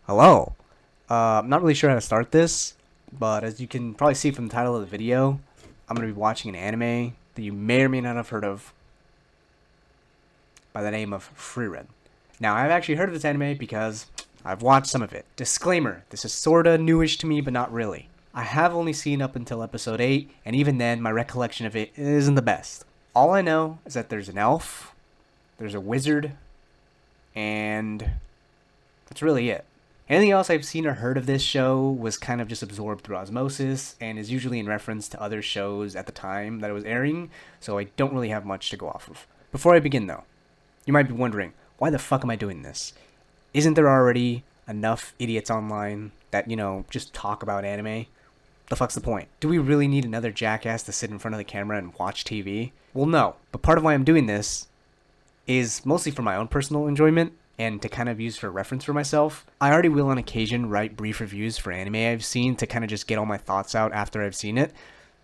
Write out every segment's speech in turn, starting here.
Hello. I'm not really sure how to start this, but as you can probably see from the title of the video, I'm going to be watching an anime that you may or may not have heard of by the name of Frieren. Now, I've actually heard of this anime because I've watched some of it. Disclaimer, this is sorta newish to me, but not really. I have only seen up until episode 8, and even then, my recollection of it isn't the best. All I know is that there's an elf, there's a wizard, and that's really it. Anything else I've seen or heard of this show was kind of just absorbed through osmosis and is usually in reference to other shows at the time that it was airing, so I don't really have much to go off of. Before I begin though, you might be wondering, why the fuck am I doing this? Isn't there already enough idiots online that, just talk about anime? The fuck's the point? Do we really need another jackass to sit in front of the camera and watch TV? Well, no, but part of why I'm doing this is mostly for my own personal enjoyment and to kind of use for reference for myself. I already will on occasion write brief reviews for anime I've seen to kind of just get all my thoughts out after I've seen it.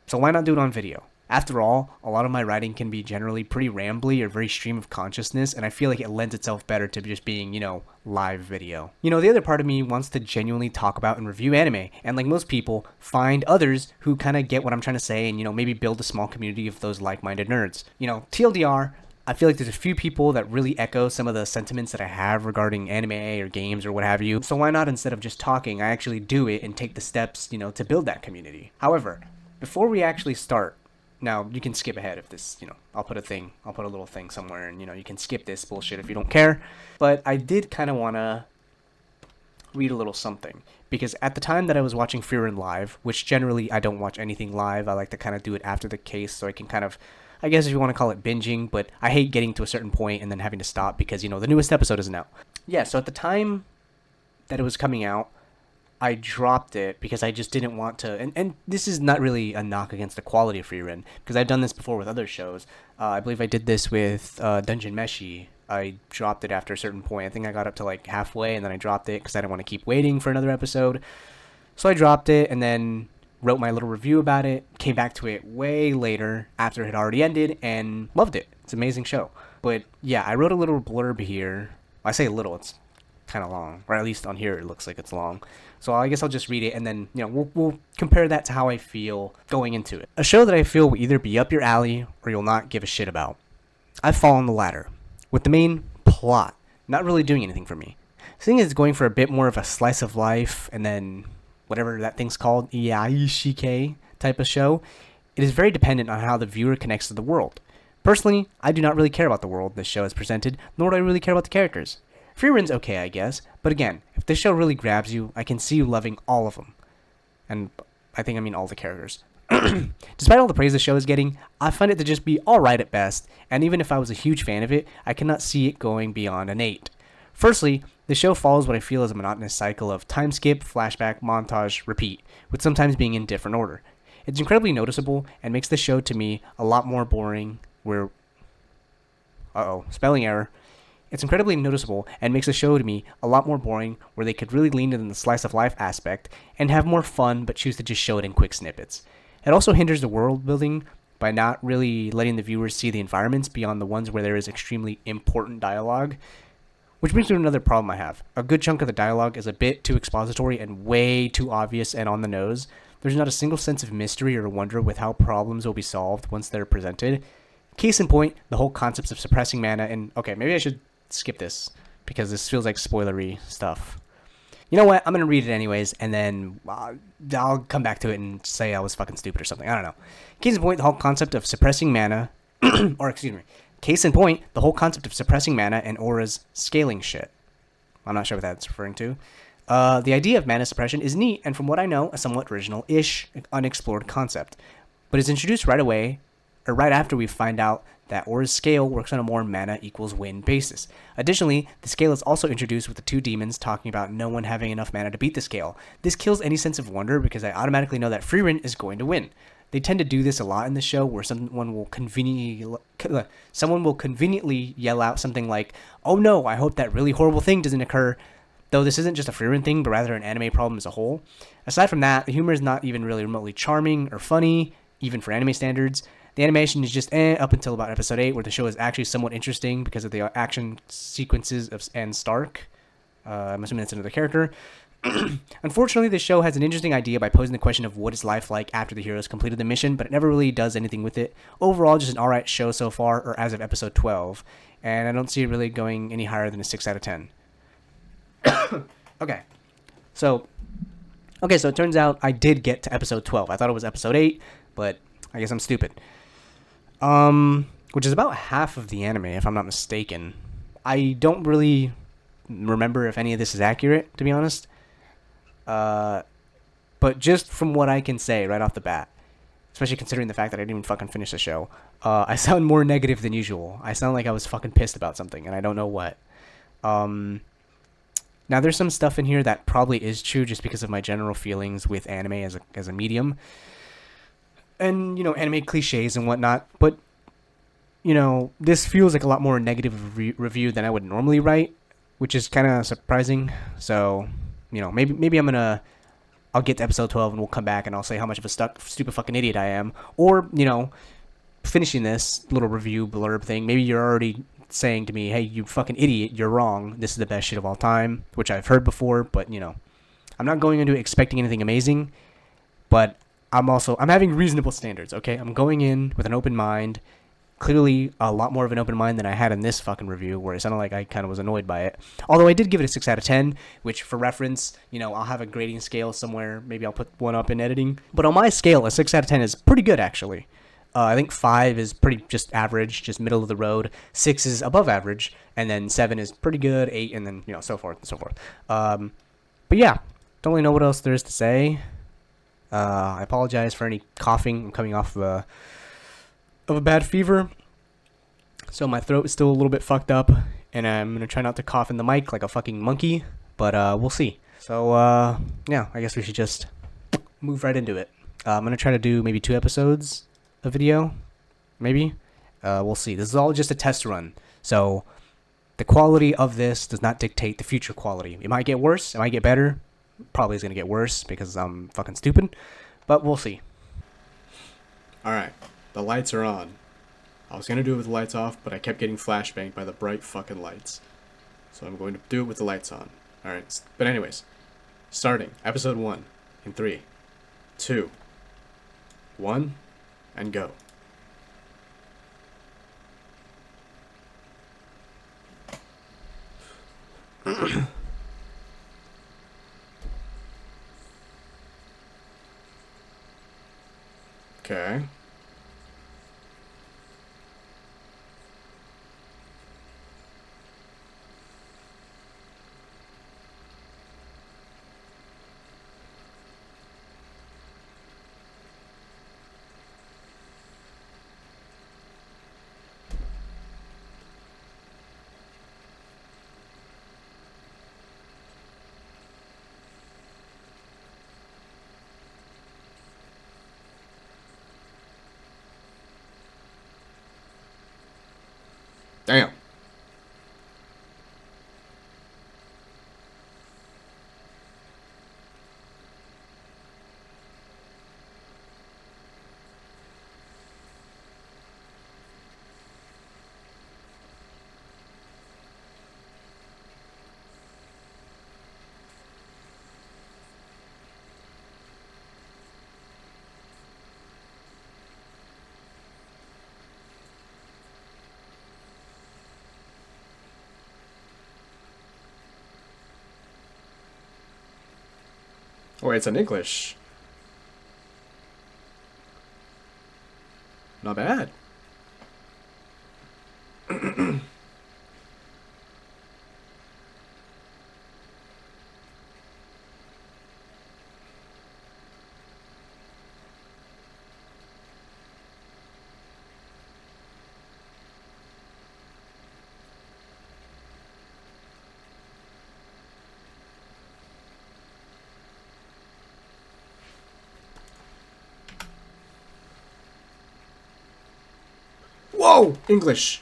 So why not do it on video? After all, a lot of my writing can be generally pretty rambly or very stream of consciousness, and I feel like it lends itself better to just being, live video. The other part of me wants to genuinely talk about and review anime, and like most people, find others who kind of get what I'm trying to say and, maybe build a small community of those like-minded nerds. TLDR, I feel like there's a few people that really echo some of the sentiments that I have regarding anime or games or what have you. So why not, instead of just talking, I actually do it and take the steps, to build that community. However, before we actually start, now you can skip ahead if this, I'll put a little thing somewhere and, you can skip this bullshit if you don't care. But I did kind of want to read a little something. Because at the time that I was watching Frieren live, which generally I don't watch anything live, I like to kind of do it after the case so I can kind of, I guess if you want to call it binging, but I hate getting to a certain point and then having to stop because, the newest episode isn't out. Yeah, so at the time that it was coming out, I dropped it because I just didn't want to, and this is not really a knock against the quality of Frieren, because I've done this before with other shows. I believe I did this with Dungeon Meshi. I dropped it after a certain point. I think I got up to like halfway and then I dropped it because I didn't want to keep waiting for another episode. So I dropped it and then wrote my little review about it, came back to it way later after it had already ended, and loved it. It's an amazing show. But yeah, I wrote a little blurb here. I say little, it's kind of long, or at least on here it looks like it's long. So I guess I'll just read it, and then we'll compare that to how I feel going into it. A show that I feel will either be up your alley or you'll not give a shit about. I've fallen the latter, with the main plot not really doing anything for me. Seeing it's going for a bit more of a slice of life, and then whatever that thing's called, Iaishike type of show, it is very dependent on how the viewer connects to the world. Personally, I do not really care about the world this show has presented, nor do I really care about the characters. Frieren's okay, I guess, but again, if this show really grabs you, I can see you loving all of them. And I think I mean all the characters. Despite all the praise the show is getting, I find it to just be alright at best, and even if I was a huge fan of it, I cannot see it going beyond an 8. Firstly, the show follows what I feel is a monotonous cycle of time skip, flashback, montage, repeat, with sometimes being in different order. It's incredibly noticeable and makes the show to me a lot more boring where... spelling error. It's incredibly noticeable and makes the show to me a lot more boring where they could really lean into the slice of life aspect and have more fun but choose to just show it in quick snippets. It also hinders the world building by not really letting the viewers see the environments beyond the ones where there is extremely important dialogue. Which brings me to another problem I have. A good chunk of the dialogue is a bit too expository and way too obvious and on the nose. There's not a single sense of mystery or wonder with how problems will be solved once they're presented. Case in point, the whole concepts of suppressing mana and... Okay, maybe I should skip this because this feels like spoilery stuff. You know what? I'm going to read it anyways, and then I'll come back to it and say I was fucking stupid or something. I don't know. Case in point, the whole concept of suppressing mana... Case in point, the whole concept of suppressing mana and auras scaling shit. I'm not sure what that's referring to. The idea of mana suppression is neat, and from what I know, a somewhat original-ish, unexplored concept. But it's introduced right away, or right after we find out that aura's scale works on a more mana equals win basis. Additionally, the scale is also introduced with the two demons talking about no one having enough mana to beat the scale. This kills any sense of wonder because I automatically know that Frieren is going to win. They tend to do this a lot in the show where someone will conveniently yell out something like, "Oh no, I hope that really horrible thing doesn't occur," though this isn't just a Frieren thing, but rather an anime problem as a whole. Aside from that, the humor is not even really remotely charming or funny, even for anime standards. The animation is just up until about episode 8, where the show is actually somewhat interesting because of the action sequences and Stark. I'm assuming that's another character. Unfortunately, the show has an interesting idea by posing the question of what is life like after the heroes completed the mission, but it never really does anything with it. Overall, just an alright show so far, or as of episode 12, and I don't see it really going any higher than a 6 out of 10. Okay, so so it turns out I did get to episode 12. I thought it was episode 8, but I guess I'm stupid. Which is about half of the anime, if I'm not mistaken. I don't really remember if any of this is accurate, to be honest. But just from what I can say right off the bat, especially considering the fact that I didn't even fucking finish the show, I sound more negative than usual. I sound like I was fucking pissed about something, and I don't know what. Now, there's some stuff in here that probably is true just because of my general feelings with anime as a medium. And, anime cliches and whatnot. But, this feels like a lot more negative review than I would normally write, which is kind of surprising. So, maybe I'll get to episode 12 and we'll come back and I'll say how much of a stupid fucking idiot I am. Or, finishing this little review blurb thing, maybe you're already saying to me, hey, you fucking idiot, you're wrong. This is the best shit of all time, which I've heard before, but, I'm not going into it expecting anything amazing, but I'm having reasonable standards, okay? I'm going in with an open mind, clearly a lot more of an open mind than I had in this fucking review, where it sounded like I kind of was annoyed by it. Although I did give it a 6 out of 10, which for reference, I'll have a grading scale somewhere. Maybe I'll put one up in editing. But on my scale, a 6 out of 10 is pretty good, actually. I think 5 is pretty just average, just middle of the road. 6 is above average, and then 7 is pretty good, 8, and then, so forth and so forth. But yeah, don't really know what else there is to say. I apologize for any coughing. I'm coming off of a bad fever, so my throat is still a little bit fucked up, and I'm gonna try not to cough in the mic like a fucking monkey, but we'll see. So yeah, I guess we should just move right into it. I'm gonna try to do maybe 2 episodes a video, maybe. We'll see. This is all just a test run, so the quality of this does not dictate the future quality. It might get worse, it might get better. Probably is gonna get worse because I'm fucking stupid, but we'll see. Alright, the lights are on. I was gonna do it with the lights off, but I kept getting flashbanged by the bright fucking lights. So I'm going to do it with the lights on. Alright, but anyways, starting episode 1 in 3, 2, 1, and go. Okay. Damn. Oh, it's in English. Not bad. Whoa! English.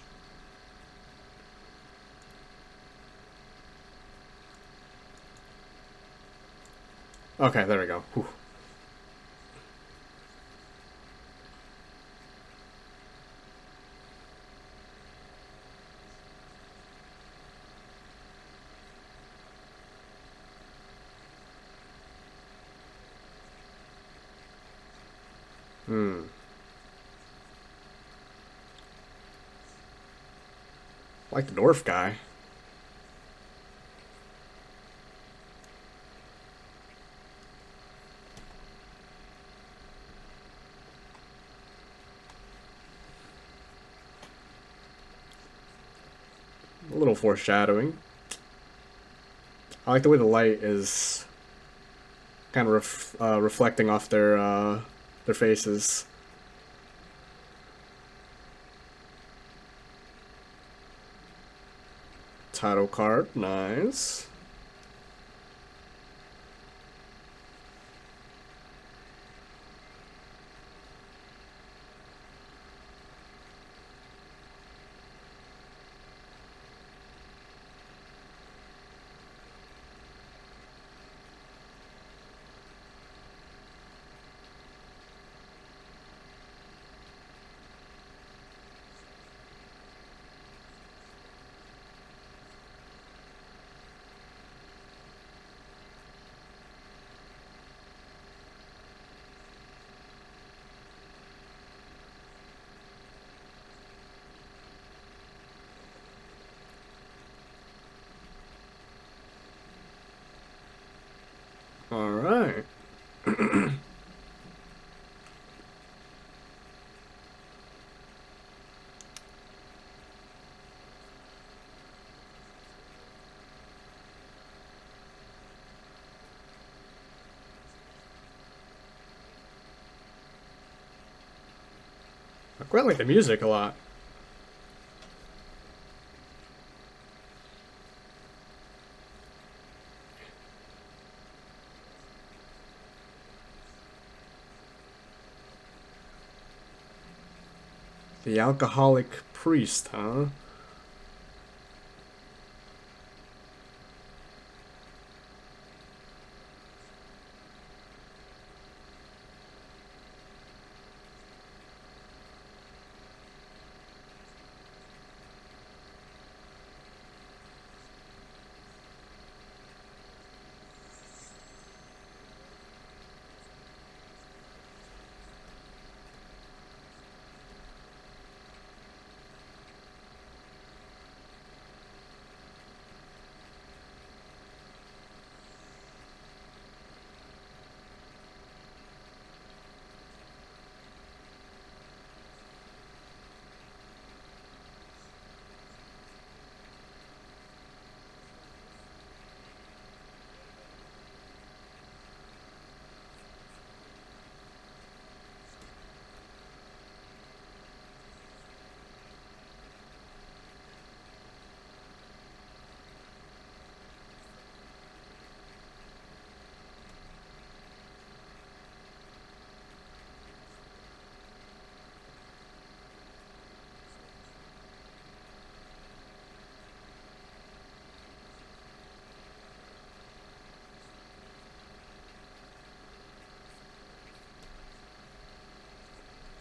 Okay, there we go. Whew. Hmm. I like the dwarf guy. A little foreshadowing. I like the way the light is kind of reflecting off their faces. Title card, nice. All right. I quite like the music a lot. The alcoholic priest, huh?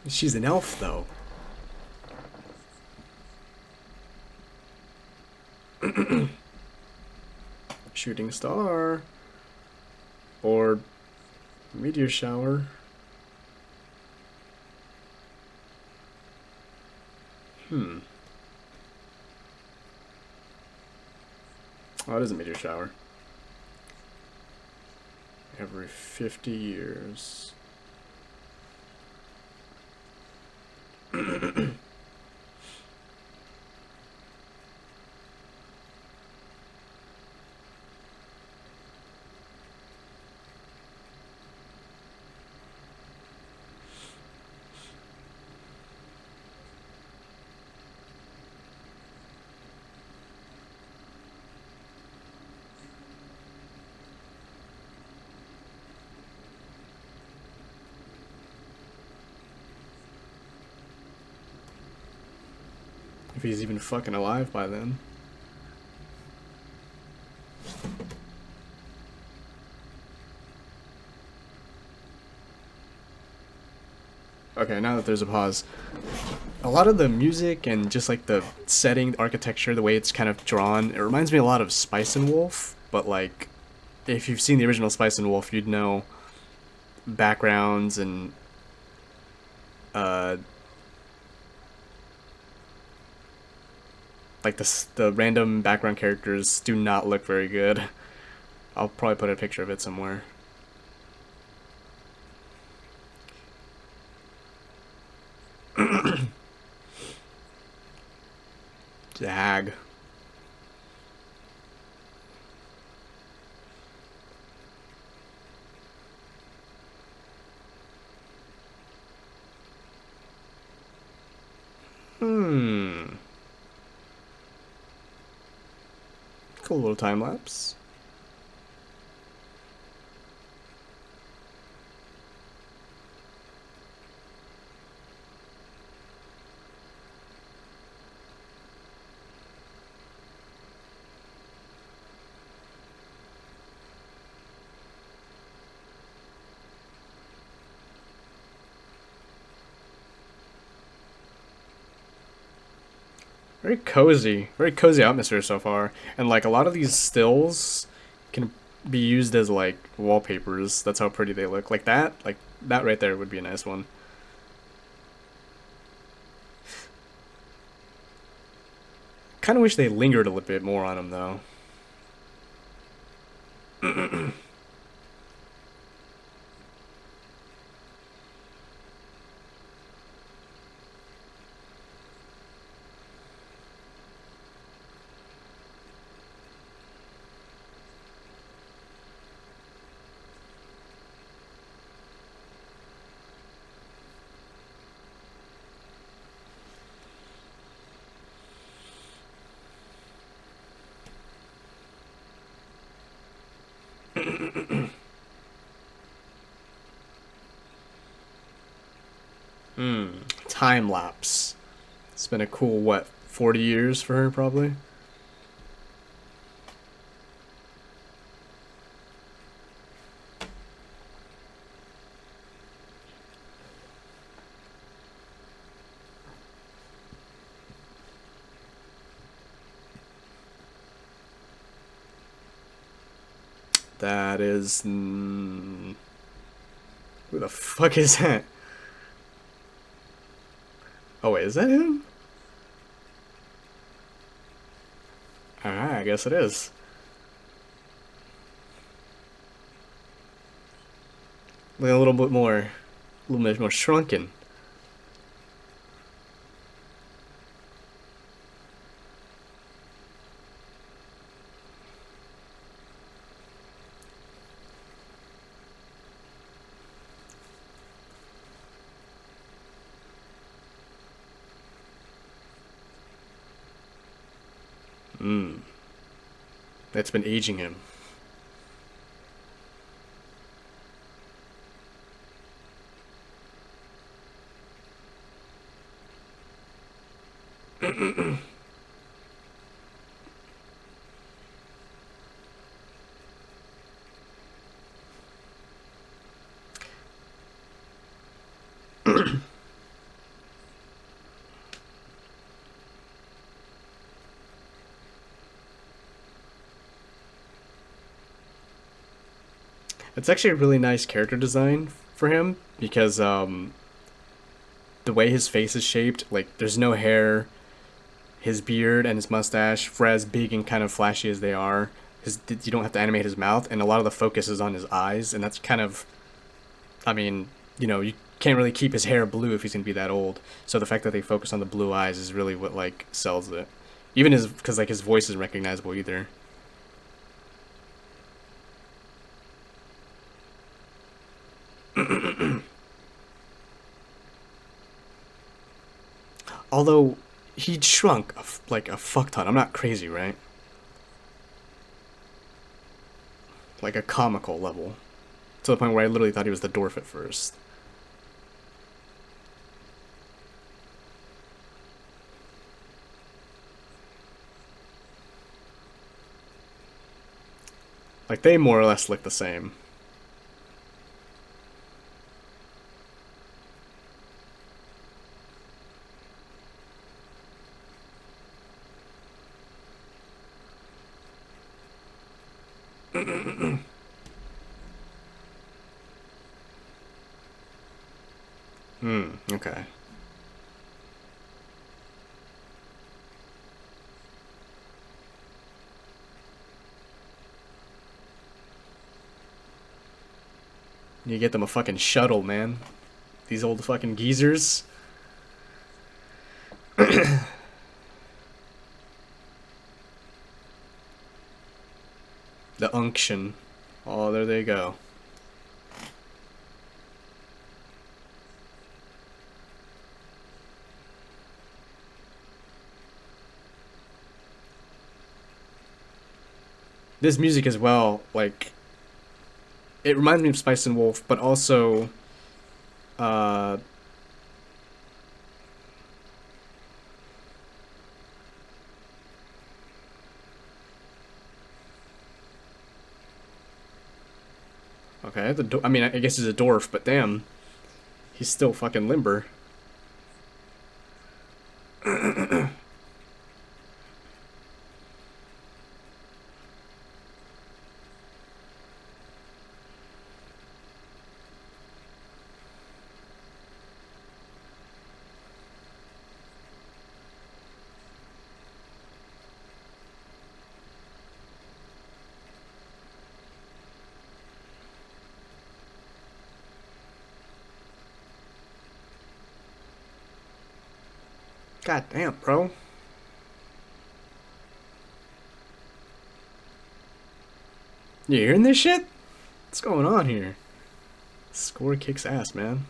She's an elf, though. Shooting star. Or meteor shower. Hmm. Oh, it is a meteor shower. Every 50 years. If he's even fucking alive by then. Okay, now that there's a pause. A lot of the music and just like the setting, the architecture, the way it's kind of drawn, it reminds me a lot of Spice and Wolf, but like if you've seen the original Spice and Wolf, you'd know backgrounds and Uh, like the random background characters do not look very good. I'll probably put a picture of it somewhere. Jag. Hmm. Cool little time lapse. Very cozy atmosphere so far. And like a lot of these stills can be used as like wallpapers. That's how pretty they look. Like that right there would be a nice one. Kind of wish they lingered a little bit more on them though. Time lapse. It's been a cool what, 40 years for her probably. That is who the fuck is that? Oh wait, is that him? Alright, I guess it is. Like a little bit more shrunken. That's been aging him. It's actually a really nice character design for him because the way his face is shaped, like there's no hair, his beard and his mustache, for as big and kind of flashy as they are, you don't have to animate his mouth, and a lot of the focus is on his eyes, and that's kind of, I mean, you can't really keep his hair blue if he's gonna be that old. So the fact that they focus on the blue eyes is really what like sells it. Even his, because like his voice isn't recognizable either. Although he shrunk like a fuck ton. I'm not crazy, right? Like a comical level. To the point where I literally thought he was the dwarf at first. Like they more or less look the same. Okay. You get them a fucking shuttle, man. These old fucking geezers. The unction. Oh, there they go. This music as well, like, it reminds me of Spice and Wolf, but also, uh, okay, I mean, I guess he's a dwarf, but damn, he's still fucking limber. God damn, bro. You hearing this shit? What's going on here? Score kicks ass, man.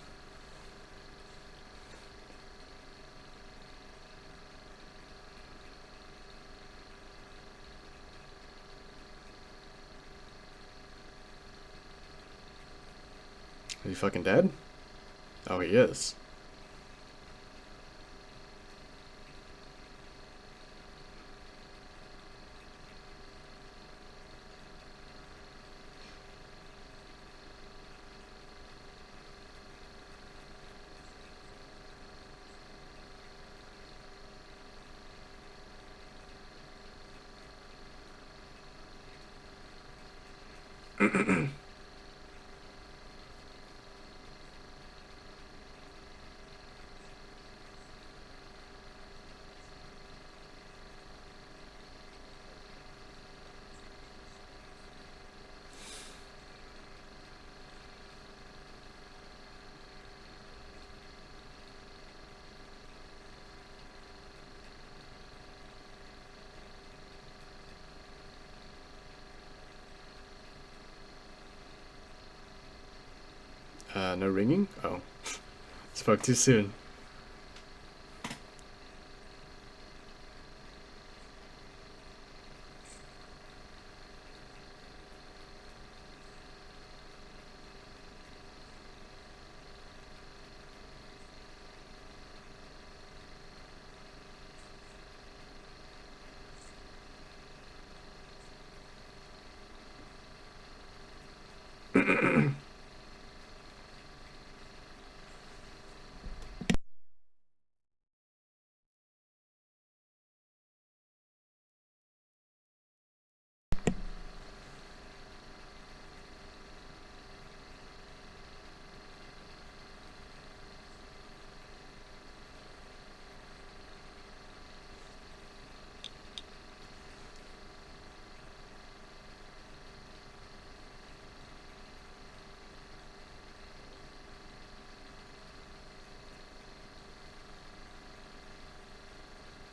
Is he fucking dead? Oh, he is. No ringing? Oh. Spoke too soon.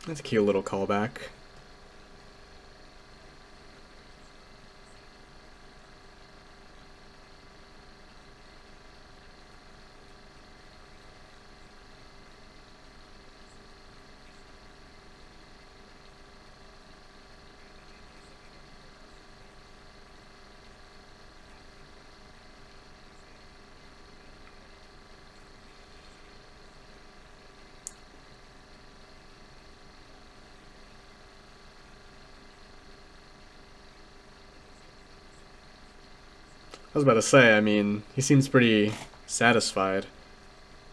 That's a cute little callback. I was about to say, I mean, he seems pretty satisfied.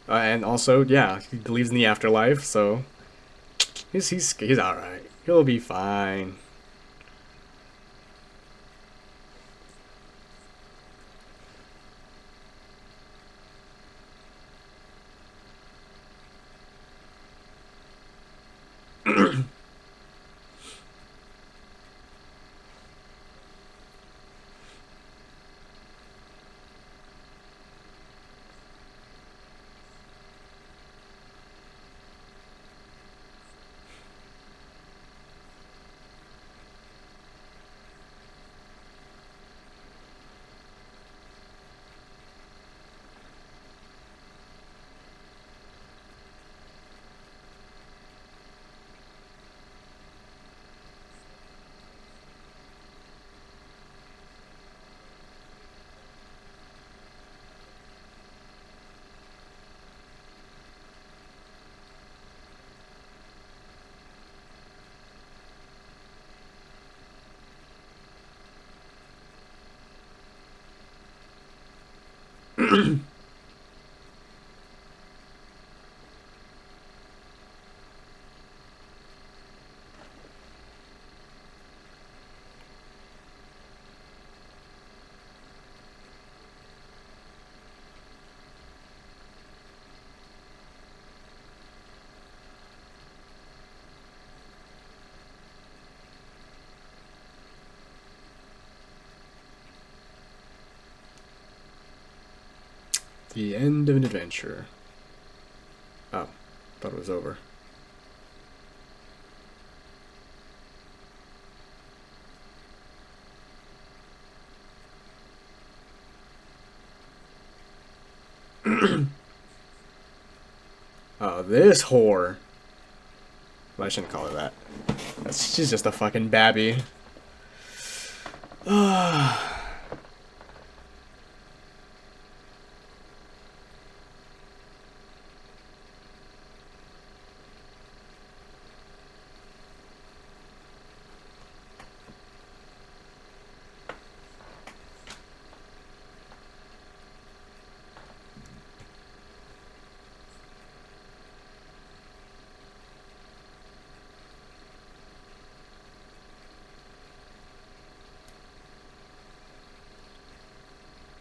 And also, yeah, he believes in the afterlife, so he's all right. He'll be fine. The end of an adventure. Oh, thought it was over. Oh, this whore. Well, I shouldn't call her that. She's just a fucking babby.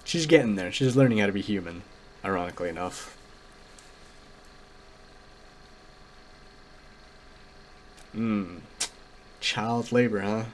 She's getting there. She's learning how to be human, ironically enough. Child labor, huh?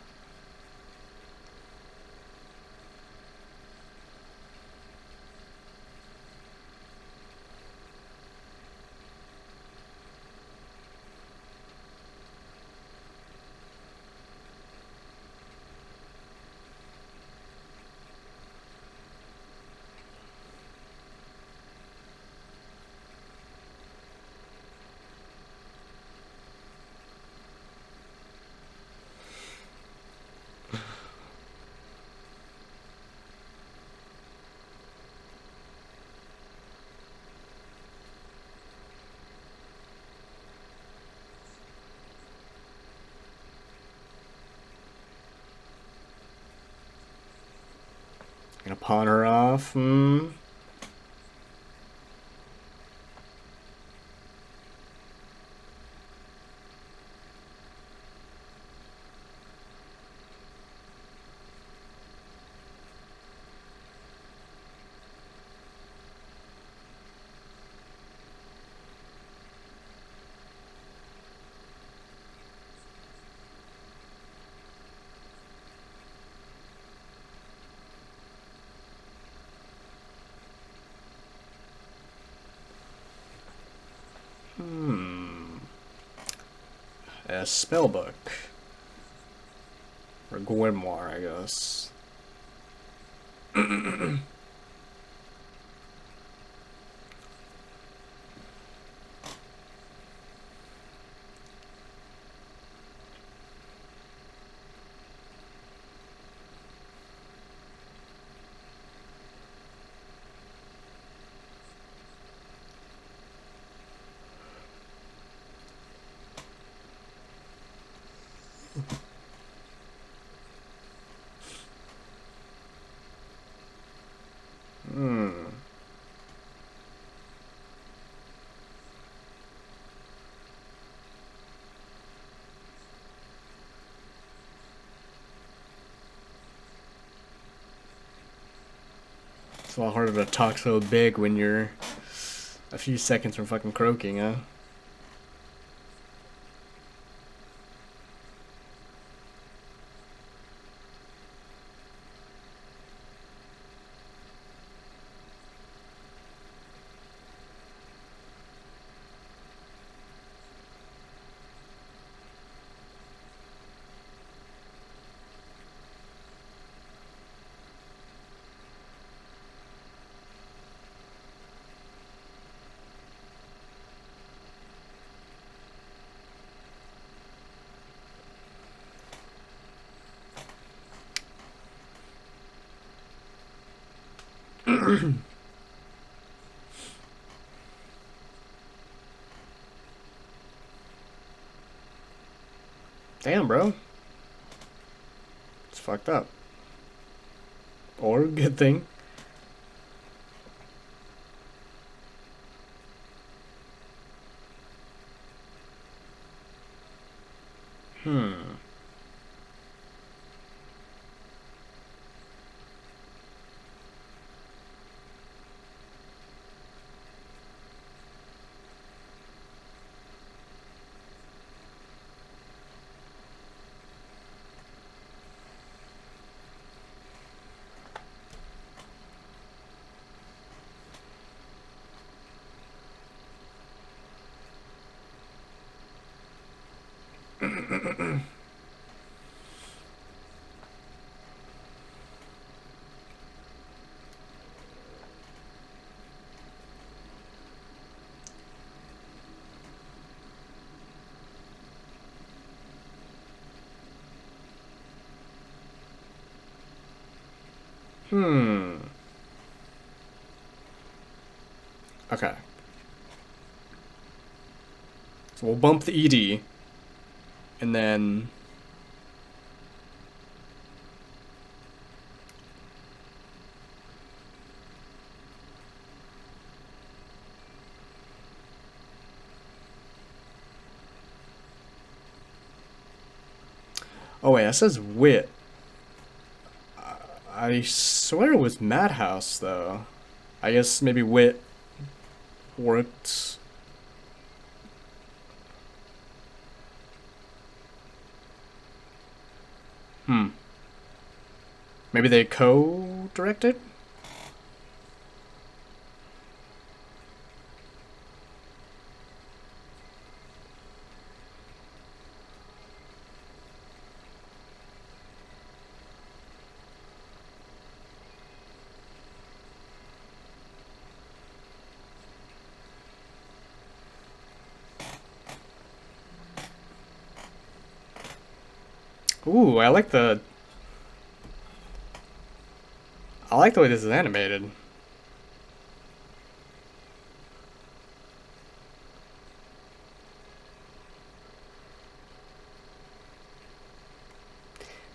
Gonna pawn her off. A spellbook. Or grimoire, I guess. It's a lot harder to talk so big when you're a few seconds from fucking croaking, huh? Damn, bro. It's fucked up. Or good thing. Okay. So we'll bump the ED, and then... Oh wait, that says wit. I swear it was Madhouse, though. I guess maybe wit worked. Maybe they co-directed? Ooh, I like the way this is animated.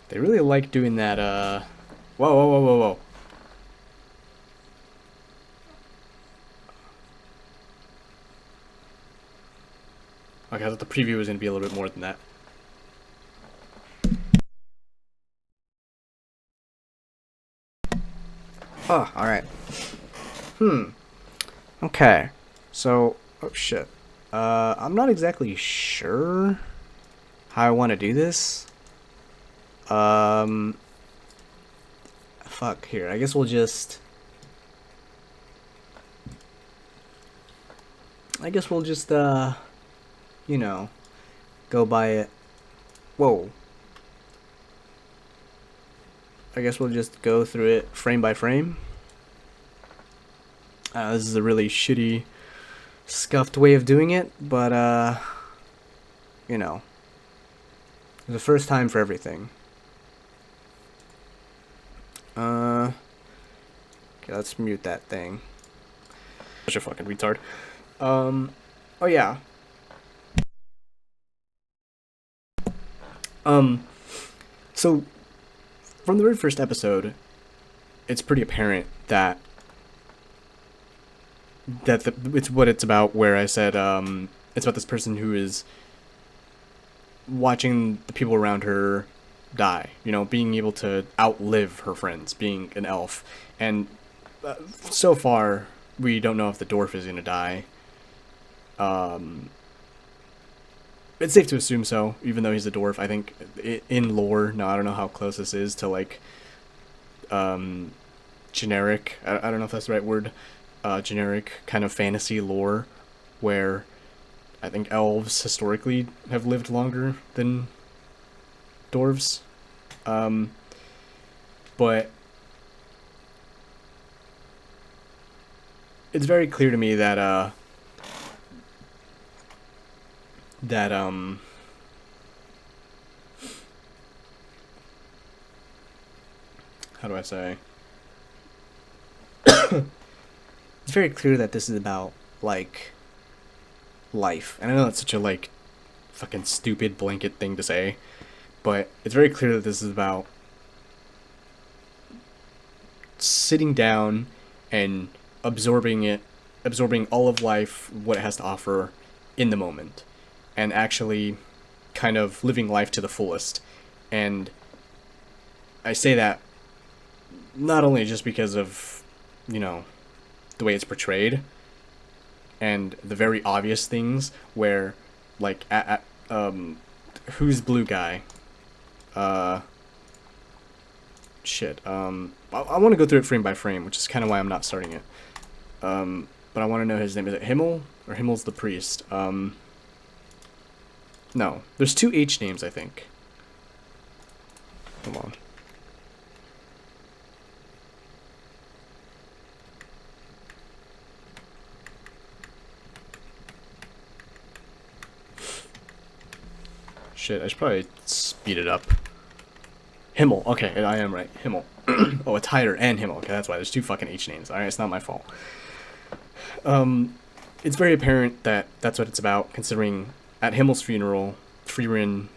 They really like doing that, Whoa, whoa, whoa, whoa, whoa. Okay, I thought the preview was gonna be a little bit more than that. Oh, alright. Okay. So, oh shit. I'm not exactly sure how I want to do this. Fuck, here. I guess we'll just... you know, go by it. Whoa. I guess we'll just go through it frame by frame. This is a really shitty, scuffed way of doing it, but, you know, there's a first time for everything. Okay, let's mute that thing. Such a fucking retard. Oh yeah. So, from the very first episode, it's pretty apparent that it's what it's about, where I said, it's about this person who is watching the people around her die, you know, being able to outlive her friends, being an elf. And so far, we don't know if the dwarf is going to die. It's safe to assume so, even though he's a dwarf. I think in lore, now I don't know how close this is to, like, generic, I don't know if that's the right word, generic kind of fantasy lore, where I think elves historically have lived longer than dwarves. But it's very clear to me that, how do I say? It's very clear that this is about, like, life. And I know that's such a, like, fucking stupid blanket thing to say, but it's very clear that this is about sitting down and absorbing all of life, what it has to offer in the moment, and actually kind of living life to the fullest. And I say that not only just because of, you know, the way it's portrayed and the very obvious things where, like, who's blue guy? Shit. I want to go through it frame by frame, which is kind of why I'm not starting it. But I want to know his name. Is it Himmel? Or Himmel's the priest? No, there's two H names, I think. Hold on. Shit, I should probably speed it up. Himmel. Okay, I am right. Himmel. Oh, it's Hyder and Himmel. Okay, that's why. There's two fucking H names. Alright, it's not my fault. It's very apparent that that's what it's about, considering at Himmel's funeral, Frieren,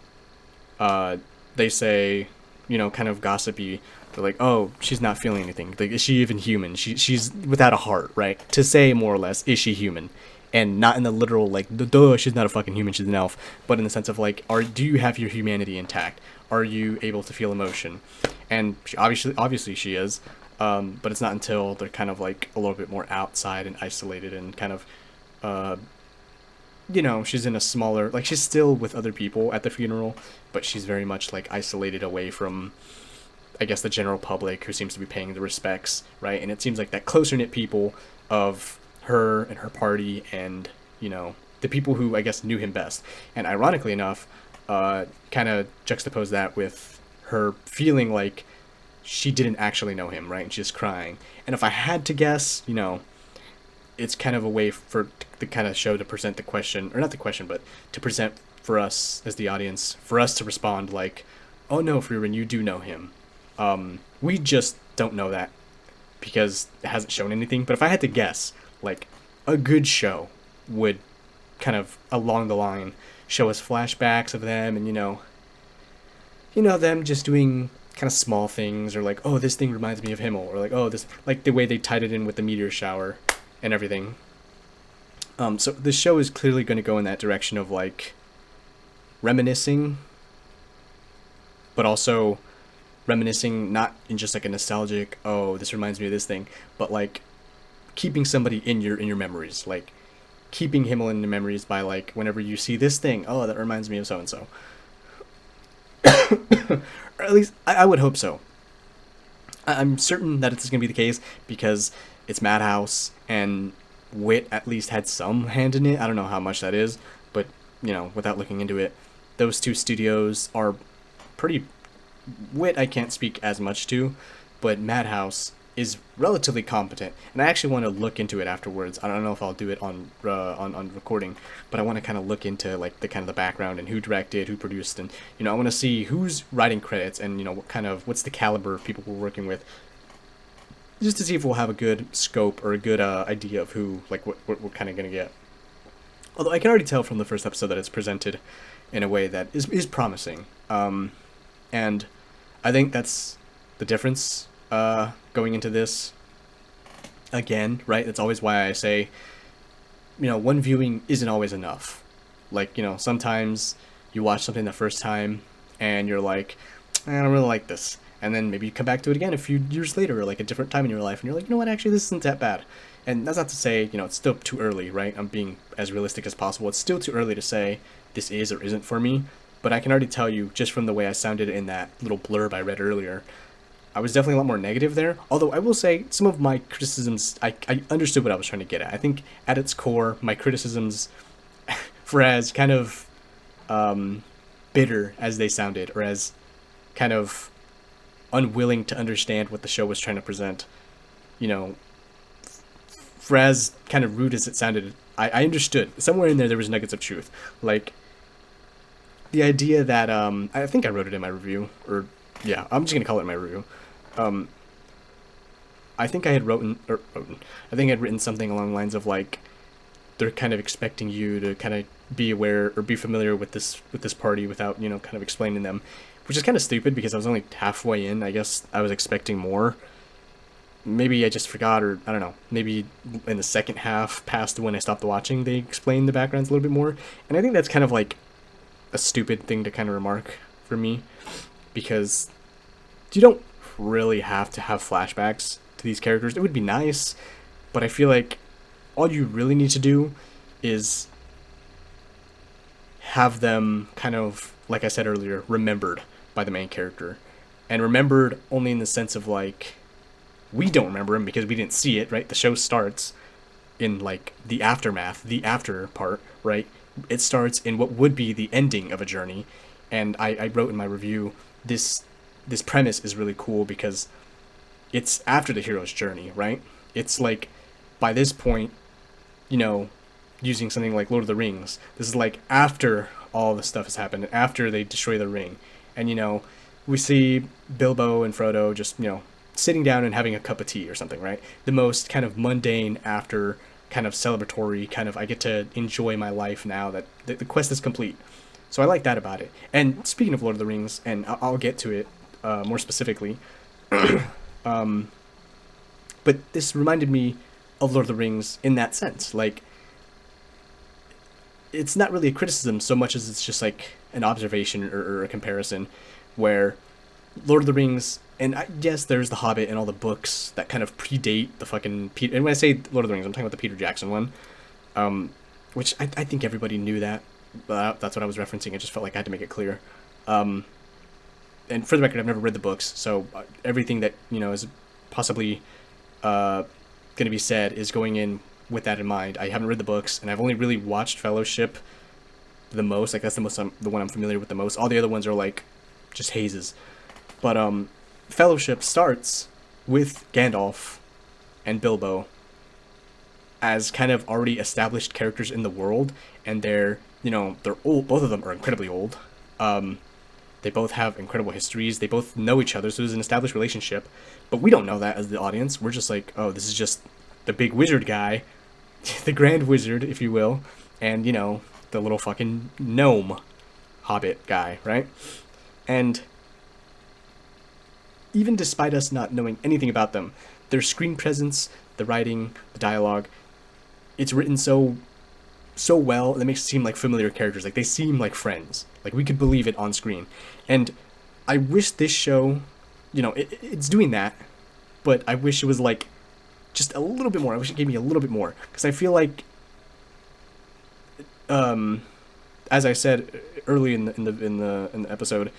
they say, you know, kind of gossipy, they're like, oh, she's not feeling anything. Like, is she even human? She's without a heart, right? To say, more or less, is she human? And not in the literal, like, duh, she's not a fucking human, she's an elf, but in the sense of, like, do you have your humanity intact? Are you able to feel emotion? And she, obviously she is, but it's not until they're kind of, like, a little bit more outside and isolated and kind of, you know, she's in a smaller, like, she's still with other people at the funeral, but she's very much, like, isolated away from, I guess, the general public who seems to be paying the respects, right? And it seems like that closer-knit people of her and her party and, you know, the people who, I guess, knew him best. And ironically enough, kind of juxtapose that with her feeling like she didn't actually know him, right? And she's crying. And if I had to guess, you know, it's kind of a way for the kind of show to present the question, or not the question, but to present for us as the audience, for us to respond like, oh no, Frieren, you do know him. We just don't know that because it hasn't shown anything. But if I had to guess, like, a good show would kind of along the line show us flashbacks of them and, you know, them just doing kind of small things, or like, oh, this thing reminds me of Himmel, or like, oh, this, like the way they tied it in with the meteor shower and everything. So the show is clearly going to go in that direction of, like, reminiscing, but also reminiscing not in just like a nostalgic, oh, this reminds me of this thing, but like keeping somebody in your memories, like keeping Himmel in the memories by, like, whenever you see this thing, oh, that reminds me of so and so. Or at least I would hope so. I'm certain that it's going to be the case because it's Madhouse, and Wit at least had some hand in it. I don't know how much that is, but, you know, without looking into it, those two studios are pretty... Wit I can't speak as much to, but Madhouse is relatively competent, and I actually want to look into it afterwards. I don't know if I'll do it on recording, but I want to kind of look into, like, the kind of the background and who directed, who produced, and, you know, I want to see who's writing credits and, you know, what's the caliber of people we're working with, just to see if we'll have a good scope or a good idea of who, like, what we're kind of gonna get. Although I can already tell from the first episode that it's presented in a way that is promising, and I think that's the difference going into this. Again, right? That's always why I say, you know, one viewing isn't always enough. Like, you know, sometimes you watch something the first time and you're like, I don't really like this. And then maybe you come back to it again a few years later, or like a different time in your life, and you're like, you know what, actually this isn't that bad. And that's not to say, you know, it's still too early, right? I'm being as realistic as possible. It's still too early to say this is or isn't for me. But I can already tell you, just from the way I sounded in that little blurb I read earlier, I was definitely a lot more negative there. Although I will say, some of my criticisms, I understood what I was trying to get at. I think at its core, my criticisms, for as kind of bitter as they sounded, or as kind of unwilling to understand what the show was trying to present, you know, for as kind of rude as it sounded, I understood. Somewhere in there was nuggets of truth. Like, the idea that, I think I wrote it in my review, or, yeah, I'm just gonna call it my review. I think I had written something along the lines of, like, they're kind of expecting you to kind of be aware or be familiar with this party without, you know, kind of explaining them, which is kind of stupid because I was only halfway in. I guess I was expecting more. Maybe I just forgot, or I don't know, maybe in the second half past when I stopped watching, they explained the backgrounds a little bit more, and I think that's kind of like a stupid thing to kind of remark for me, because you don't really have to have flashbacks to these characters. It would be nice, but I feel like all you really need to do is have them kind of, like I said earlier, remembered by the main character, and remembered only in the sense of, like, we don't remember him because we didn't see it, right? The show starts in, like, the aftermath, the after part, right? it starts in what would be the ending of a journey. And I wrote in my review, this premise is really cool because it's after the hero's journey, right? It's like, by this point, you know, using something like Lord of the Rings, this is like after all the stuff has happened, after they destroy the ring. And, you know, we see Bilbo and Frodo just, you know, sitting down and having a cup of tea or something, right? The most kind of mundane after kind of celebratory kind of, I get to enjoy my life now that the quest is complete. So I like that about it. And speaking of Lord of the Rings, and I'll get to it more specifically, but this reminded me of Lord of the Rings in that sense. Like, it's not really a criticism so much as it's just like an observation or a comparison, where Lord of the Rings, and yes, there's The Hobbit and all the books that kind of predate the fucking Peter. And when I say Lord of the Rings, I'm talking about the Peter Jackson one, which I think everybody knew that. That's what I was referencing. I just felt like I had to make it clear. And for the record, I've never read the books, so everything that, you know, is possibly going to be said is going in with that in mind. I haven't read the books, and I've only really watched Fellowship the most. Like, that's the one I'm familiar with the most. All the other ones are like just hazes. But Fellowship starts with Gandalf and Bilbo as kind of already established characters in the world, and they're old. Both of them are incredibly old. They both have incredible histories. They both know each other, so there's an established relationship. But we don't know that as the audience. We're just like, oh, this is just the big wizard guy, the grand wizard, if you will, and, you know, the little fucking gnome hobbit guy, right? And even despite us not knowing anything about them, their screen presence, the writing, the dialogue, it's written so well, and it makes it seem like familiar characters. Like, they seem like friends. Like, we could believe it on screen. And I wish this show, you know, it's doing that, but I wish it was like just a little bit more. I wish it gave me a little bit more, because I feel like, as I said early in the episode,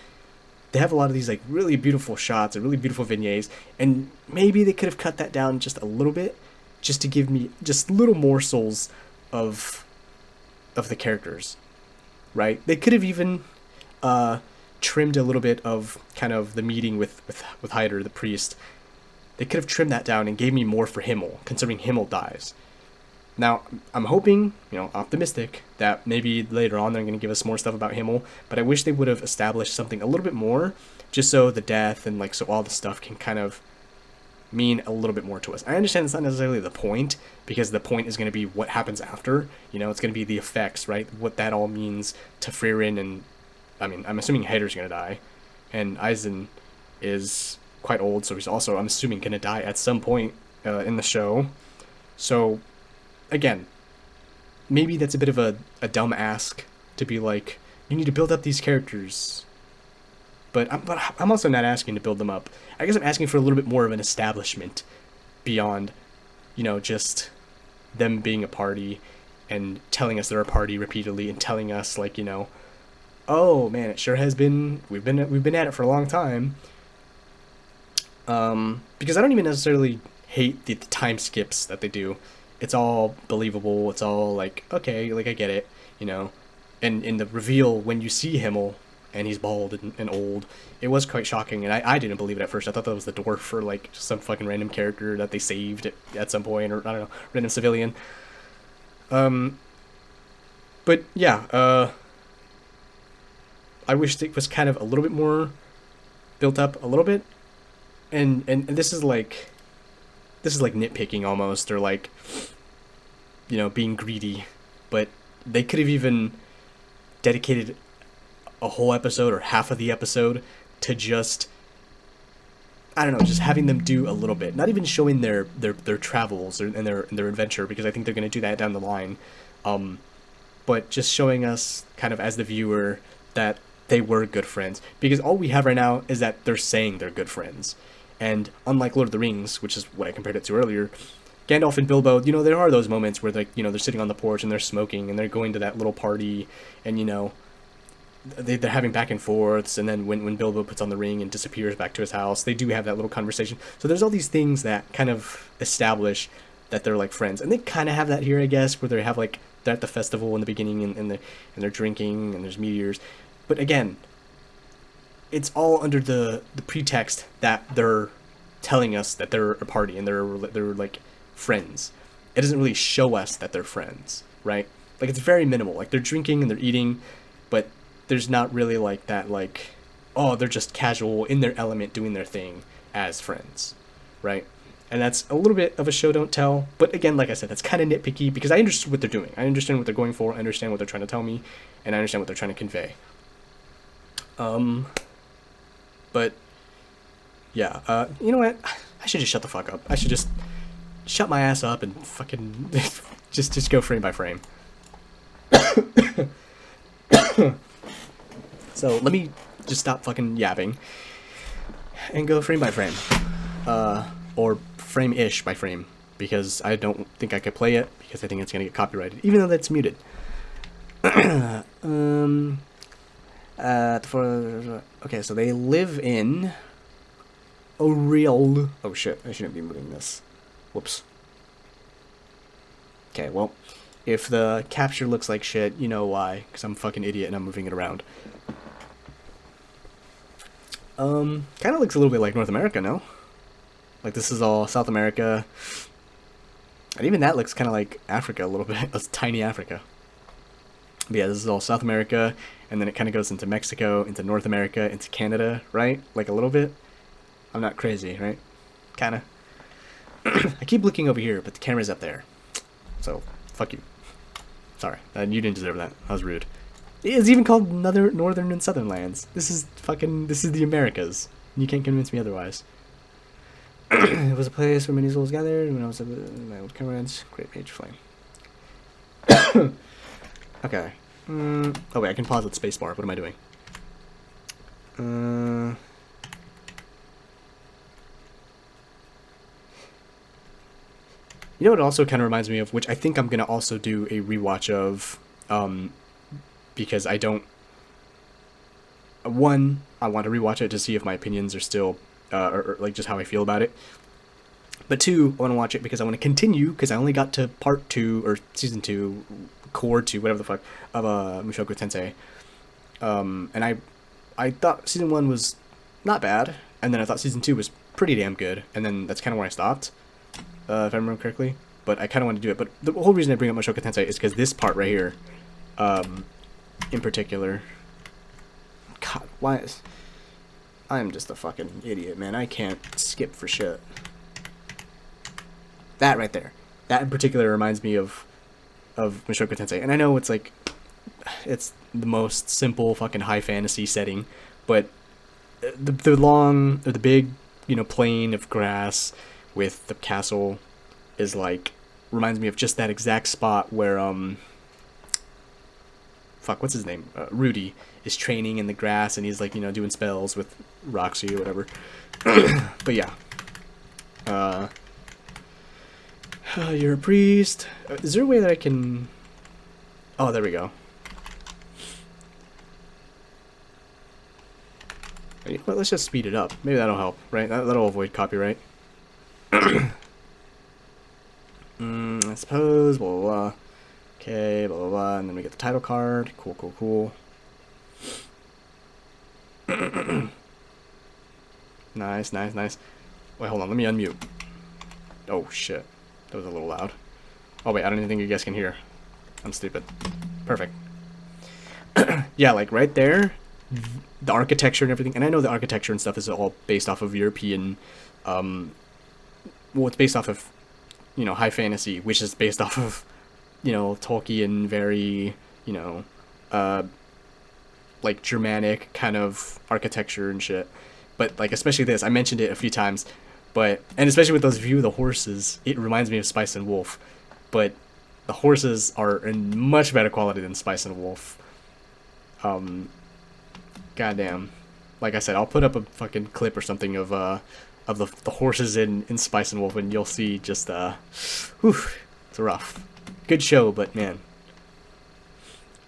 they have a lot of these like really beautiful shots and really beautiful vignettes, and maybe they could have cut that down just a little bit, just to give me just little morsels of the characters, right? They could have even trimmed a little bit of kind of the meeting with Hyder, the priest. They could have trimmed that down and gave me more for Himmel, considering Himmel dies. Now, I'm hoping, you know, optimistic, that maybe later on they're going to give us more stuff about Himmel, but I wish they would have established something a little bit more, just so the death and, like, so all the stuff can kind of mean a little bit more to us. I understand it's not necessarily the point, because the point is going to be what happens after. You know, it's going to be the effects, right? What that all means to Frieren, and, I mean, I'm assuming Hyder's going to die, and Eisen is quite old, so he's also, I'm assuming, going to die at some point in the show. So, again, maybe that's a bit of a dumb ask to be like, you need to build up these characters. But I'm also not asking to build them up. I guess I'm asking for a little bit more of an establishment beyond, you know, just them being a party and telling us they're a party repeatedly and telling us, like, you know, oh man, it sure has been, we've been at it for a long time. Because I don't even necessarily hate the time skips that they do. It's all believable. It's all like, okay, like, I get it, you know. And in the reveal, when you see Himmel and he's bald and old, it was quite shocking, and I didn't believe it at first. I thought that was the dwarf, or like just some fucking random character that they saved at some point, or I don't know, random civilian. But yeah, I wish it was kind of a little bit more built up, a little bit, and this is like nitpicking almost, or like, you know, being greedy, but they could have even dedicated a whole episode or half of the episode to just, I don't know, just having them do a little bit, not even showing their travels and their adventure, because I think they're going to do that down the line, but just showing us kind of as the viewer that they were good friends, because all we have right now is that they're saying they're good friends. And unlike Lord of the Rings, which is what I compared it to earlier, Gandalf and Bilbo, you know, there are those moments where, like, you know, they're sitting on the porch and they're smoking and they're going to that little party, and, you know, they're having back and forths, and then when Bilbo puts on the ring and disappears back to his house, they do have that little conversation. So there's all these things that kind of establish that they're like friends, and they kind of have that here, I guess, where they have like they're at the festival in the beginning, and they're drinking, and there's meteors. But again, it's all under the pretext that they're telling us that they're a party and they're like friends. It doesn't really show us that they're friends, right? Like, it's very minimal. Like, they're drinking and they're eating, but there's not really like that, like, oh, they're just casual in their element doing their thing as friends, right? And that's a little bit of a show don't tell, but again, like I said, that's kind of nitpicky because I understand what they're doing. I understand what they're going for. I understand what they're trying to tell me, and I understand what they're trying to convey. But yeah, you know what? I should just shut the fuck up. I should just shut my ass up and fucking just go frame by frame. So let me just stop fucking yapping and go frame by frame, or frame-ish by frame, because I don't think I could play it because I think it's gonna get copyrighted, even though that's muted. Okay, so they live in Oriel. Oh shit, I shouldn't be moving this. Whoops. Okay, well, if the capture looks like shit, you know why, because I'm a fucking idiot and I'm moving it around. Kind of looks a little bit like North America, no? Like, this is all South America. And even that looks kind of like Africa a little bit. That's tiny Africa. But yeah, this is all South America, and then it kind of goes into Mexico, into North America, into Canada, right? Like, a little bit. I'm not crazy, right? Kind of. I keep looking over here, but the camera's up there. So, fuck you. Sorry, you didn't deserve that. That was rude. It's even called Northern and Southern Lands. This is the Americas. You can't convince me otherwise. It was a place where many souls gathered when I was my old comrades. Great page flame. Okay. Oh wait, I can pause with spacebar. What am I doing? You know what it also kind of reminds me of, which I think I'm gonna also do a rewatch of, because I don't. One, I want to rewatch it to see if my opinions are still, or like just how I feel about it. But two, I want to watch it because I want to continue, because I only got to part 2 or season 2, core 2, whatever the fuck, of Mushoku Tensei. And I thought season 1 was not bad, and then I thought season 2 was pretty damn good, and then that's kind of where I stopped, if I remember correctly. But I kind of want to do it. But the whole reason I bring up Mushoku Tensei is because this part right here, in particular. God, why is... I'm just a fucking idiot, man. I can't skip for shit. That right there. That in particular reminds me of Mushoku Tensei. And I know it's like... It's the most simple fucking high fantasy setting, but the long, or the big, you know, plain of grass with the castle is like... Reminds me of just that exact spot where, fuck, what's his name? Rudy is training in the grass, and he's like, you know, doing spells with Roxy or whatever. But yeah. You're a priest. Is there a way that I can... Oh, there we go. You know what, let's just speed it up. Maybe that'll help, right? That'll avoid copyright. I suppose, blah, blah, blah. Okay, blah, blah, blah. And then we get the title card. Cool, cool, cool. Nice, nice, nice. Wait, hold on. Let me unmute. Oh, shit. That was a little loud. Oh, wait. I don't even think you guys can hear. I'm stupid. Perfect. Yeah, like right there, the architecture and everything. And I know the architecture and stuff is all based off of European, well, it's based off of, you know, high fantasy, which is based off of, you know, Tolkien, very, you know, like Germanic kind of architecture and shit. But like, especially this, I mentioned it a few times, but, and especially with those View of the Horses, it reminds me of Spice and Wolf, but the horses are in much better quality than Spice and Wolf. Goddamn. Like I said, I'll put up a fucking clip or something of the horses in Spice and Wolf, and you'll see just, whew, it's rough. Good show, but man.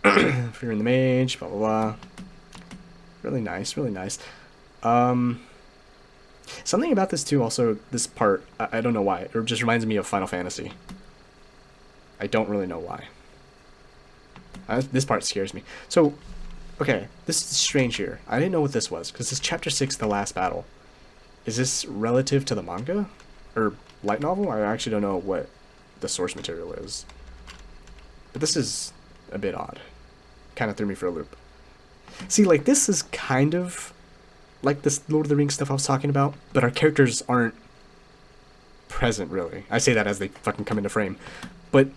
Frieren the Mage, blah, blah, blah. Really nice, really nice. Something about this too, also, this part, I don't know why, it just reminds me of Final Fantasy. I don't really know why. This part scares me. So, okay, this is strange here. I didn't know what this was, because this chapter 6, the last battle. Is this relative to the manga? Or light novel? I actually don't know what the source material is. But this is a bit odd. Kind of threw me for a loop. See, like, this is kind of like this Lord of the Rings stuff I was talking about, but our characters aren't present, really. I say that as they fucking come into frame. But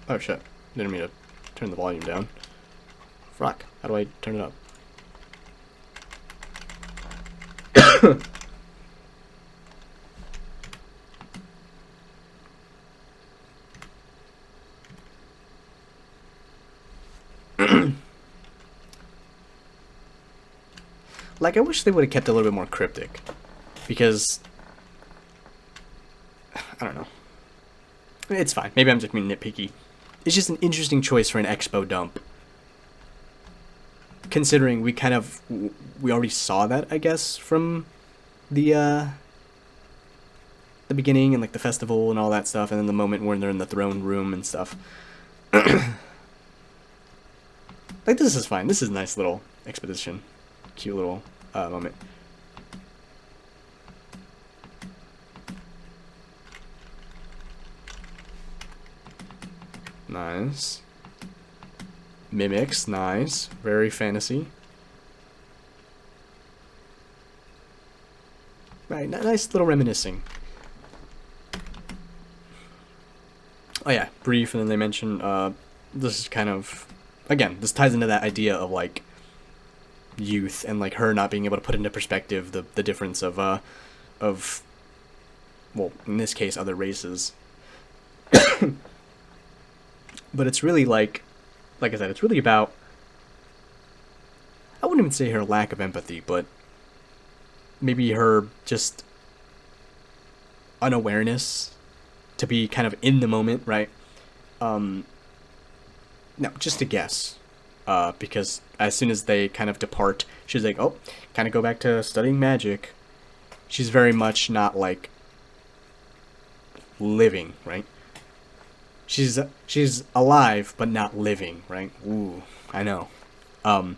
oh shit. Didn't mean to turn the volume down. Fuck. How do I turn it up? Like, I wish they would have kept it a little bit more cryptic. Because I don't know. It's fine. Maybe I'm just being nitpicky. It's just an interesting choice for an expo dump. Considering we already saw that, I guess, from the beginning and like the festival and all that stuff, and then the moment when they're in the throne room and stuff. Like, this is fine. This is a nice little expedition. Cute little moment. Nice. Mimics, nice. Very fantasy. Right, nice little reminiscing. Oh yeah, brief, and then they mention, this is kind of, again, this ties into that idea of, like, youth, and, like, her not being able to put into perspective the difference of, well, in this case, other races. But it's really, like I said, it's really about, I wouldn't even say her lack of empathy, but maybe her just unawareness to be kind of in the moment, right? No, just a guess. Because as soon as they kind of depart, she's like, oh, kind of go back to studying magic. She's very much not, like, living, right? She's alive, but not living, right? Ooh, I know. And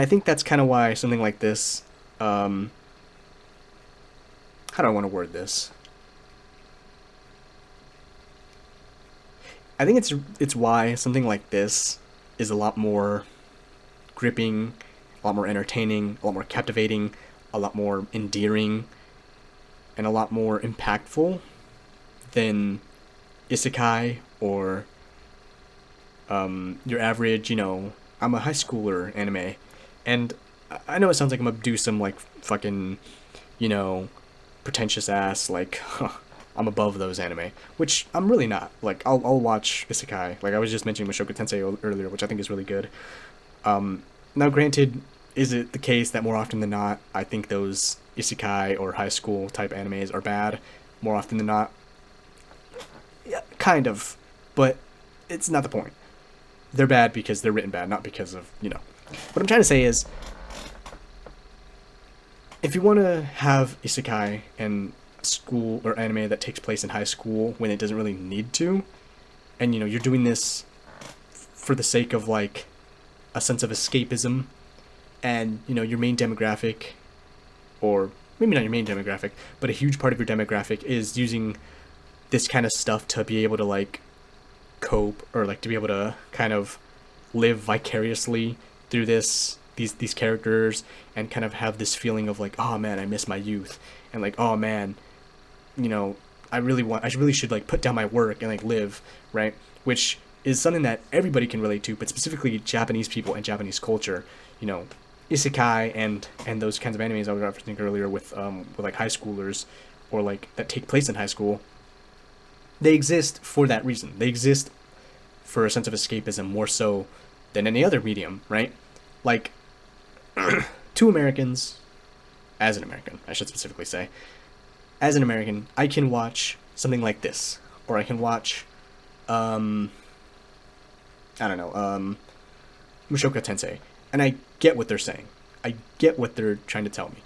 I think that's kind of why something like this, how do I want to word this? I think it's why something like this is a lot more gripping, a lot more entertaining, a lot more captivating, a lot more endearing, and a lot more impactful than isekai or your average, I'm a high schooler anime. And I know it sounds like I'm gonna do some, like, fucking, pretentious ass, like, I'm above those anime, which I'm really not. Like, I'll watch isekai. Like, I was just mentioning Mushoku Tensei earlier, which I think is really good. Now, granted, is it the case that more often than not, I think those isekai or high school type animes are bad more often than not? Yeah, kind of, but it's not the point. They're bad because they're written bad, not because of, What I'm trying to say is, if you want to have isekai and school or anime that takes place in high school when it doesn't really need to, and, you're doing this for the sake of, like, a sense of escapism, and, your main demographic, or maybe not your main demographic, but a huge part of your demographic is using this kind of stuff to be able to, like, cope, or, like, to be able to kind of live vicariously through these characters, and kind of have this feeling of, like, oh man, I miss my youth, and, like, oh man, I really should, like, put down my work and, like, live, right? Which is something that everybody can relate to, but specifically Japanese people and Japanese culture. Isekai and those kinds of animes I was referencing earlier with like high schoolers, or like that take place in high school. They exist for that reason. They exist for a sense of escapism more so than any other medium, right? Like, to Americans, as an American, I should specifically say, as an American, I can watch something like this, or I can watch, I don't know, Mushoku Tensei, And I get what they're saying. I get what they're trying to tell me.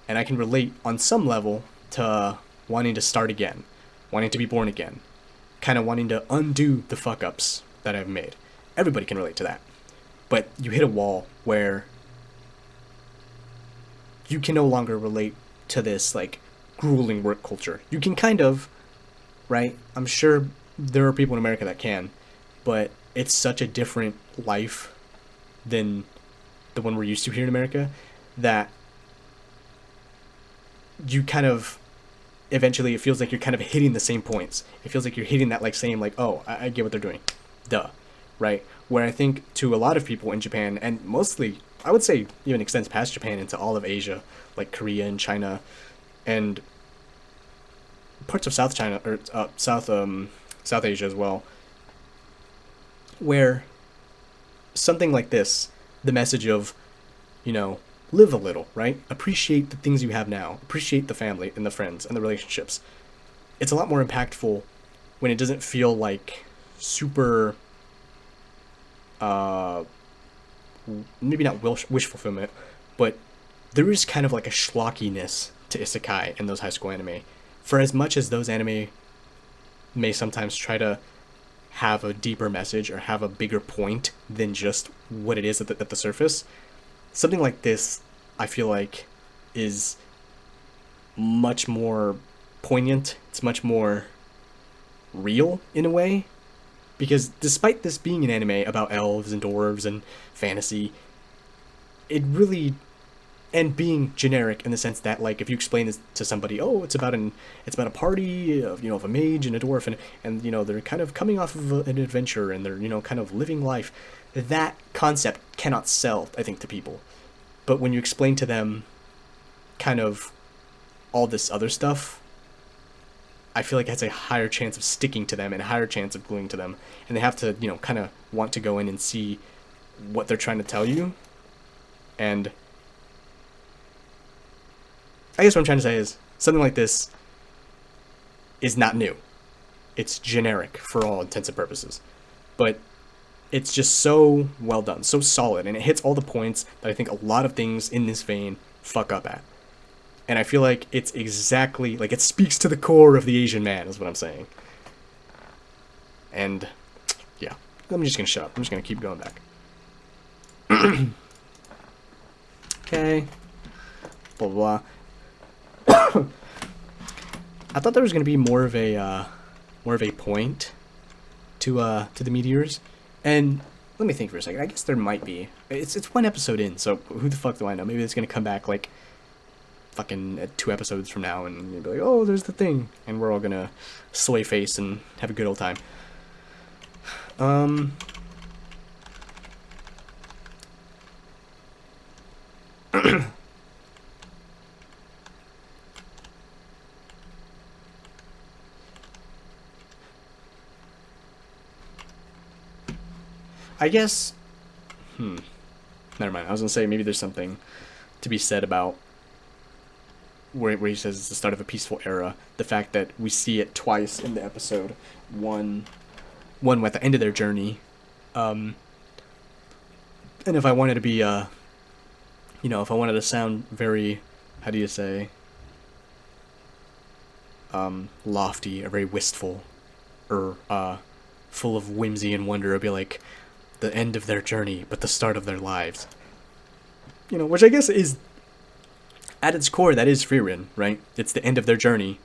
And I can relate on some level to wanting to start again, wanting to be born again, kind of wanting to undo the fuck ups that I've made. Everybody can relate to that. But you hit a wall where you can no longer relate to this, like, grueling work culture. You can kind of, right? I'm sure there are people in America that can, but it's such a different life than the one we're used to here in America that you kind of, eventually it feels like you're kind of hitting the same points. It feels like you're hitting that, like, same, like, oh, I get what they're doing. Duh. Right? Where I think to a lot of people in Japan, and mostly, I would say even extends past Japan into all of Asia, like Korea and China, and parts of South China, or South Asia as well, where something like this, the message of, you know, live a little, right? Appreciate the things you have now. Appreciate the family and the friends and the relationships. It's a lot more impactful when it doesn't feel like super, maybe not wish fulfillment, but there is kind of like a schlockiness to isekai in those high school anime. For as much as those anime may sometimes try to have a deeper message or have a bigger point than just what it is at the surface, something like this, I feel like, is much more poignant. It's much more real in a way. Because despite this being an anime about elves and dwarves and fantasy, it really, and being generic in the sense that, like, if you explain this to somebody, oh, it's about a party of, you know, of a mage and a dwarf, and you know, they're kind of coming off of an adventure and they're, you know, kind of living life, that concept cannot sell, I think, to people. But when you explain to them kind of all this other stuff, I feel like it has a higher chance of sticking to them and a higher chance of gluing to them. And they have to, you know, kind of want to go in and see what they're trying to tell you. And I guess what I'm trying to say is something like this is not new. It's generic for all intents and purposes. But it's just so well done, so solid, and it hits all the points that I think a lot of things in this vein fuck up at. And I feel like it's exactly, like, it speaks to the core of the Asian man, is what I'm saying. And, yeah. I'm just gonna shut up. I'm just gonna keep going back. Okay. Blah, blah, blah. I thought there was gonna be more of a point to the meteors. And let me think for a second. I guess there might be. It's one episode in, so who the fuck do I know? Maybe it's gonna come back, like, fucking 2 episodes from now, and you'll be like, oh, there's the thing, and we're all gonna sway face and have a good old time. I guess, never mind. I was gonna say maybe there's something to be said about where he says it's the start of a peaceful era. The fact that we see it twice in the episode. One at the end of their journey. And if I wanted to be, if I wanted to sound very, how do you say, lofty or very wistful or full of whimsy and wonder, it'd be like the end of their journey, but the start of their lives. Which I guess is, at its core, that is Frieren, right? It's the end of their journey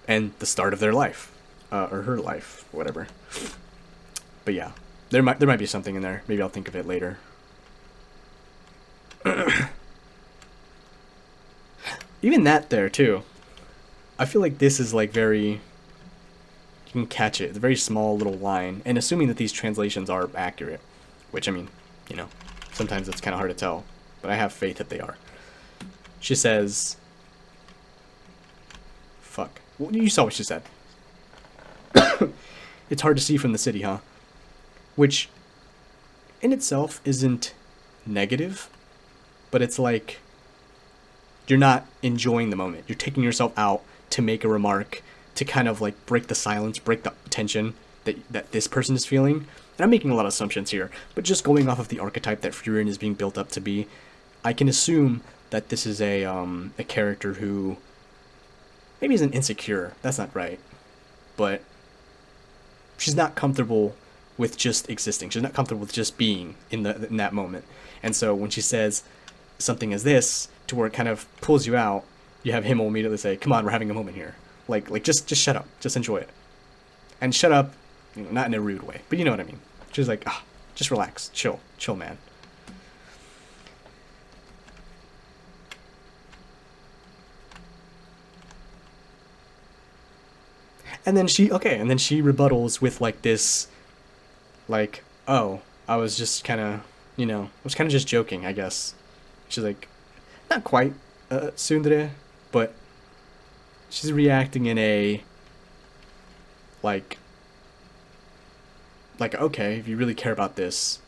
and the start of their life, or her life, whatever. But yeah, there might be something in there. Maybe I'll think of it later. Even that there too. I feel like this is like very, you can catch it. It's a very small little line, and assuming that these translations are accurate, which, I mean, sometimes it's kind of hard to tell, but I have faith that they are. She says, fuck. Well, you saw what she said. It's hard to see from the city, huh? Which, in itself, isn't negative, but it's like, you're not enjoying the moment. You're taking yourself out to make a remark, to kind of like break the silence, break the tension, that this person is feeling. And I'm making a lot of assumptions here, but just going off of the archetype that Frieren is being built up to be, I can assume that this is a character who maybe isn't insecure. That's not right, but she's not comfortable with just existing. She's not comfortable with just being in that moment. And so when she says something as this, to where it kind of pulls you out, you have him immediately say, "Come on, we're having a moment here. Like just shut up, just enjoy it." And shut up, you know, not in a rude way, but you know what I mean. She's like, just relax, chill, man. And then she rebuttals with like this, like, "Oh, I was just kind of, I was kind of just joking, I guess." She's like, not quite tsundere, but she's reacting in a, like, okay, if you really care about this,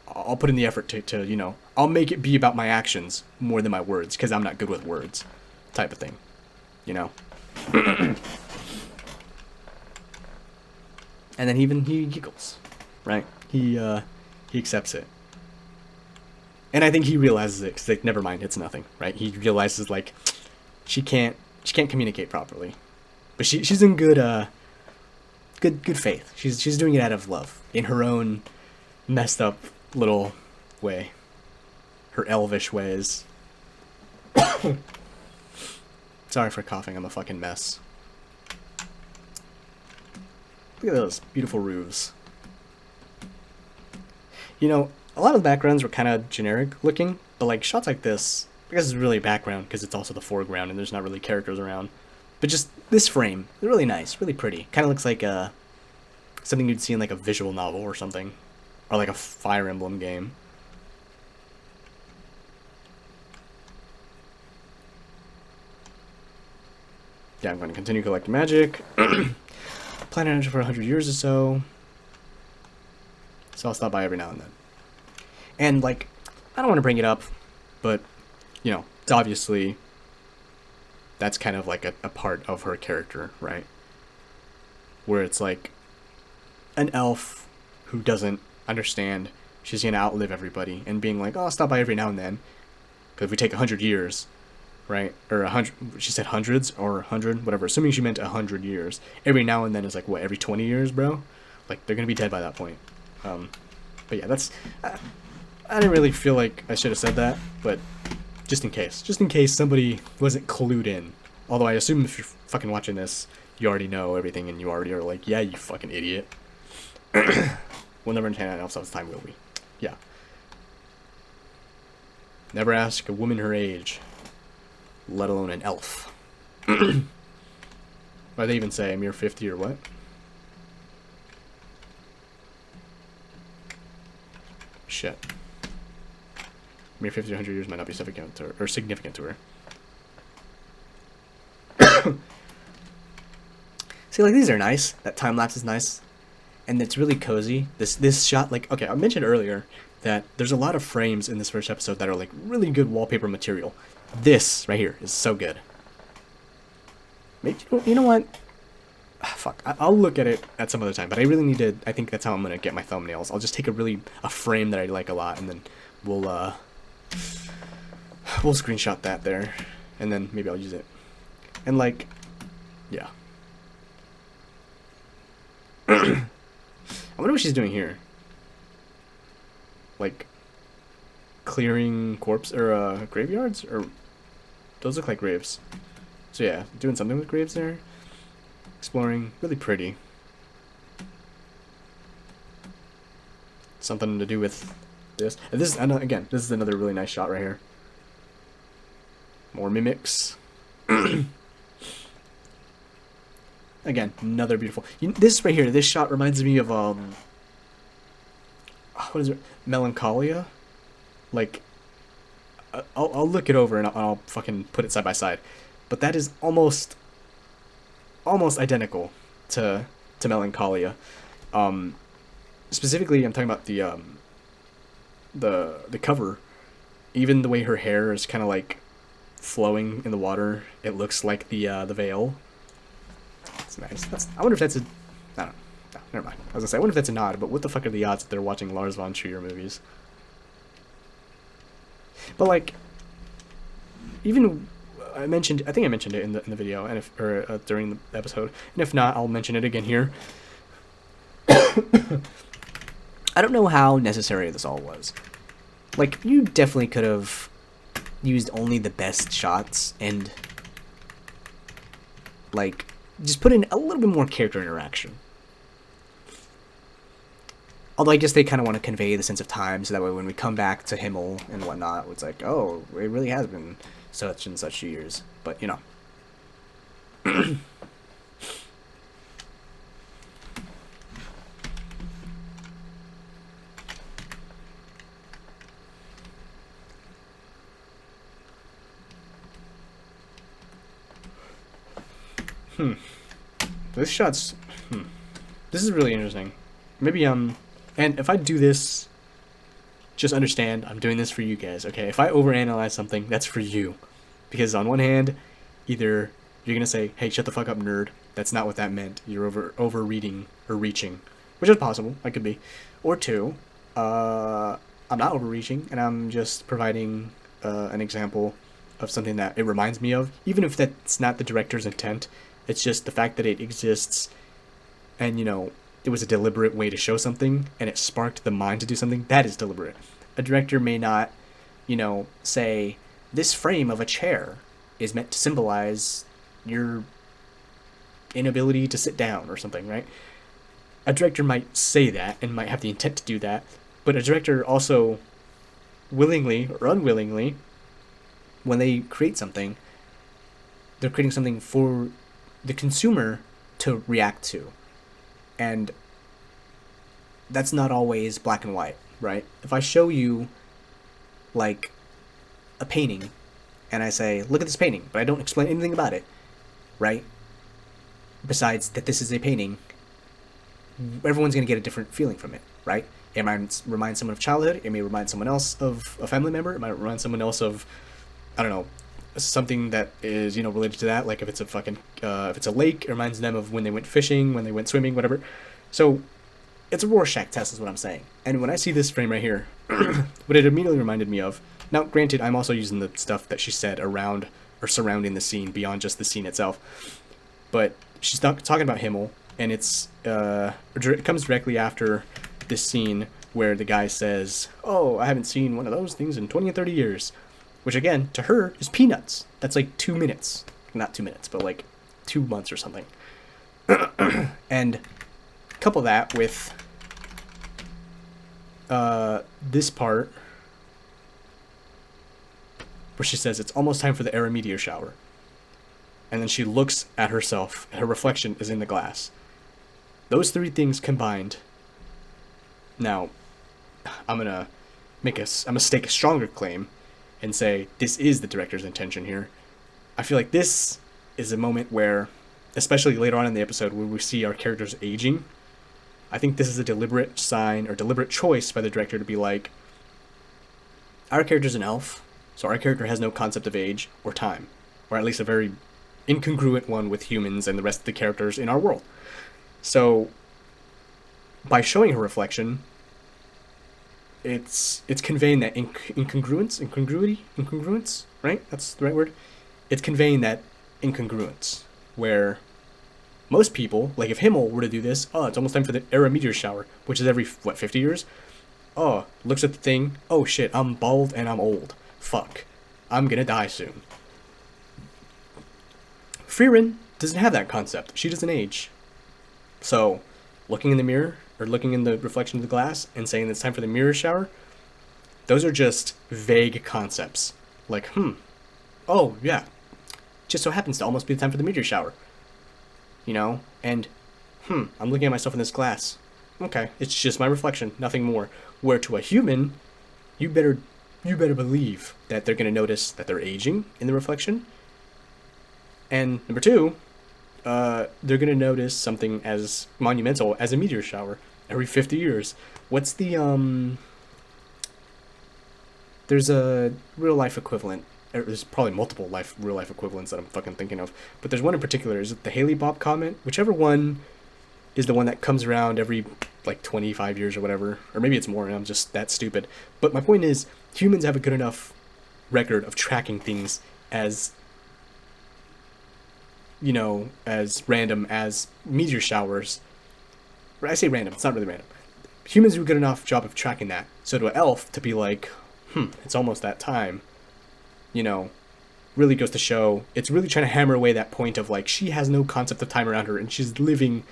I'll put in the effort to I'll make it be about my actions more than my words, because I'm not good with words, type of thing, And then even he giggles, right? He accepts it. And I think he realizes it, because, like, never mind, it's nothing, right? He realizes, like, she can't communicate properly. But she's in good faith. She's doing it out of love, in her own messed up little way. Her elvish ways. Sorry for coughing, I'm a fucking mess. Look at those beautiful roofs. A lot of the backgrounds were kind of generic looking, but like shots like this, I guess it's really background because it's also the foreground and there's not really characters around. But just this frame, really nice, really pretty. Kind of looks like something you'd see in like a visual novel or something, or like a Fire Emblem game. Yeah, I'm going to continue collecting magic. Plan on it for 100 years or so. So I'll stop by every now and then. And, like, I don't want to bring it up, but, obviously, that's kind of like a part of her character, right? Where it's like an elf who doesn't understand she's going to outlive everybody, and being like, "Oh, I'll stop by every now and then." Because if we take 100 years, right? Or 100, she said hundreds or 100, whatever. Assuming she meant 100 years. Every now and then is like, what, every 20 years, bro? Like, they're going to be dead by that point. But yeah, that's... I didn't really feel like I should have said that, but just in case. Just in case somebody wasn't clued in. Although I assume if you're fucking watching this, you already know everything and you already are like, yeah, you fucking idiot. We'll never understand elves all the time, will we? Yeah. Never ask a woman her age, let alone an elf. Why they even say a mere 50 or what? Shit. Mere 50 or 100 years might not be significant to her, or significant to her. See, like, these are nice. That time lapse is nice. And it's really cozy. This shot, like, okay, I mentioned earlier that there's a lot of frames in this first episode that are, like, really good wallpaper material. This right here is so good. Maybe, you know what? Fuck, I'll look at it at some other time, but I really need to, I think that's how I'm gonna get my thumbnails. I'll just take a frame that I like a lot, and then we'll screenshot that there, and then maybe I'll use it. And, like, yeah. I wonder what she's doing here. Like, clearing corpse, or, graveyards? Or, those look like graves. So yeah, doing something with graves there. Exploring, really pretty. Something to do with this. And this, again, this is another really nice shot right here. More mimics. Again, another beautiful. This right here, this shot reminds me of what is it? Melancholia. Like, I'll look it over and I'll fucking put it side by side. But that is almost identical to Melancholia. Specifically, I'm talking about the cover. Even the way her hair is kind of like flowing in the water, it looks like the veil. It's nice. I wonder if that's a... I don't know. never mind. I was gonna say, I wonder if that's a nod, but what the fuck are the odds that they're watching Lars von Trier movies? But like, even I think I mentioned it in the video, and if during the episode, and if not, I'll mention it again here. I don't know how necessary this all was. Like, you definitely could have used only the best shots and, like, just put in a little bit more character interaction. Although I guess they kind of want to convey the sense of time, so that way when we come back to Himmel and whatnot, it's like, oh, it really has been such and such years. But, you know. This shot's... This is really interesting. Maybe, and if I do this, just understand, I'm doing this for you guys, okay? If I overanalyze something, that's for you. Because on one hand, either you're gonna say, hey, shut the fuck up, nerd. That's not what that meant. You're over-reading or reaching. Which is possible. I could be. Or two, I'm not overreaching, and I'm just providing an example of something that it reminds me of. Even if that's not the director's intent, it's just the fact that it exists, and, you know, it was a deliberate way to show something, and it sparked the mind to do something. That is deliberate. A director may not, you know, say, this frame of a chair is meant to symbolize your inability to sit down or something, right? A director might say that and might have the intent to do that, but a director also, willingly or unwillingly, when they create something, they're creating something for the consumer to react to. And that's not always black and white, right? If I show you, like, a painting, and I say, look at this painting, but I don't explain anything about it, right? Besides that this is a painting, everyone's going to get a different feeling from it, right? It might remind someone of childhood, it may remind someone else of a family member, it might remind someone else of, I don't know, something that is, you know, related to that. Like if it's a fucking, if it's a lake, it reminds them of when they went fishing, when they went swimming, whatever. So it's a Rorschach test is what I'm saying. And when I see this frame right here, what it immediately reminded me of, now granted, I'm also using the stuff that she said around or surrounding the scene beyond just the scene itself, but she's talking about Himmel, and it comes directly after this scene where the guy says, oh, I haven't seen one of those things in 20 and 30 years. Which, again, to her, is peanuts. That's like 2 minutes. Not 2 minutes, but like 2 months or something. And couple that with this part where she says, it's almost time for the Era meteor shower. And then she looks at herself. Her reflection is in the glass. Those three things combined. Now, I'm gonna stake a stronger claim and say this is the director's intention here. I feel like this is a moment where, especially later on in the episode where we see our characters aging, I think this is a deliberate sign or deliberate choice by the director to be like, our character's an elf, so our character has no concept of age or time, or at least a very incongruent one with humans and the rest of the characters in our world. So by showing her reflection, it's conveying that incongruence, right? That's the right word. It's conveying that incongruence, where most people, like if Himmel were to do this, oh, it's almost time for the Era meteor shower, which is every, 50 years? Oh, looks at the thing, oh shit, I'm bald and I'm old. Fuck. I'm gonna die soon. Frieren doesn't have that concept. She doesn't age. So, looking in the mirror, or looking in the reflection of the glass and saying it's time for the mirror shower, those are just vague concepts. Like, oh, yeah, just so happens to almost be the time for the meteor shower. You know? And, I'm looking at myself in this glass. Okay, it's just my reflection, nothing more. Where to a human, you better believe that they're going to notice that they're aging in the reflection. And number two, they're going to notice something as monumental as a meteor shower every 50 years. What's the, there's a real-life equivalent. There's probably multiple real-life equivalents that I'm fucking thinking of. But there's one in particular. Is it the Haley Bob comment? Whichever one is the one that comes around every like 25 years or whatever, or maybe it's more and I'm just that stupid. But my point is, humans have a good enough record of tracking things as, you know, as random as meteor showers. I say random, it's not really random. Humans do a good enough job of tracking that. So to an elf to be like, it's almost that time, you know, really goes to show it's really trying to hammer away that point of like she has no concept of time around her and she's living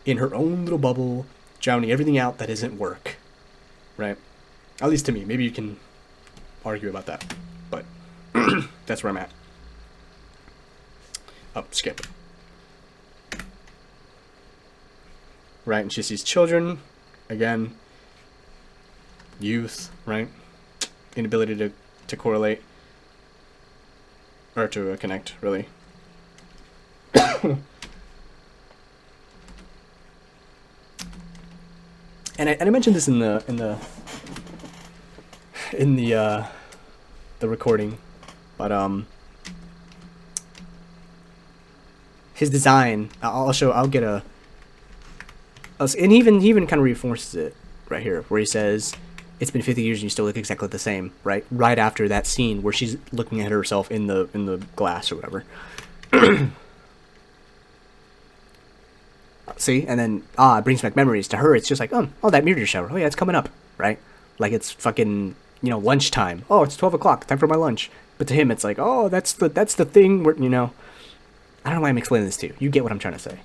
in her own little bubble, drowning everything out that isn't work, right? At least to me. Maybe you can argue about that, but that's where I'm at. Oh, skip. Right, and she sees children, again, youth, right? Inability to correlate, or to connect, really. And I mentioned this in the recording, but his design, I'll get a, and he even kind of reinforces it right here, where he says, it's been 50 years and you still look exactly the same, right? Right after that scene where she's looking at herself in the glass or whatever. See, and then it brings back memories. To her, it's just like, oh, that meteor shower. Oh yeah, it's coming up, right? Like it's fucking, lunchtime. Oh, it's 12 o'clock, time for my lunch. But to him, it's like, oh, that's the thing where, I don't know why I'm explaining this to you. You get what I'm trying to say.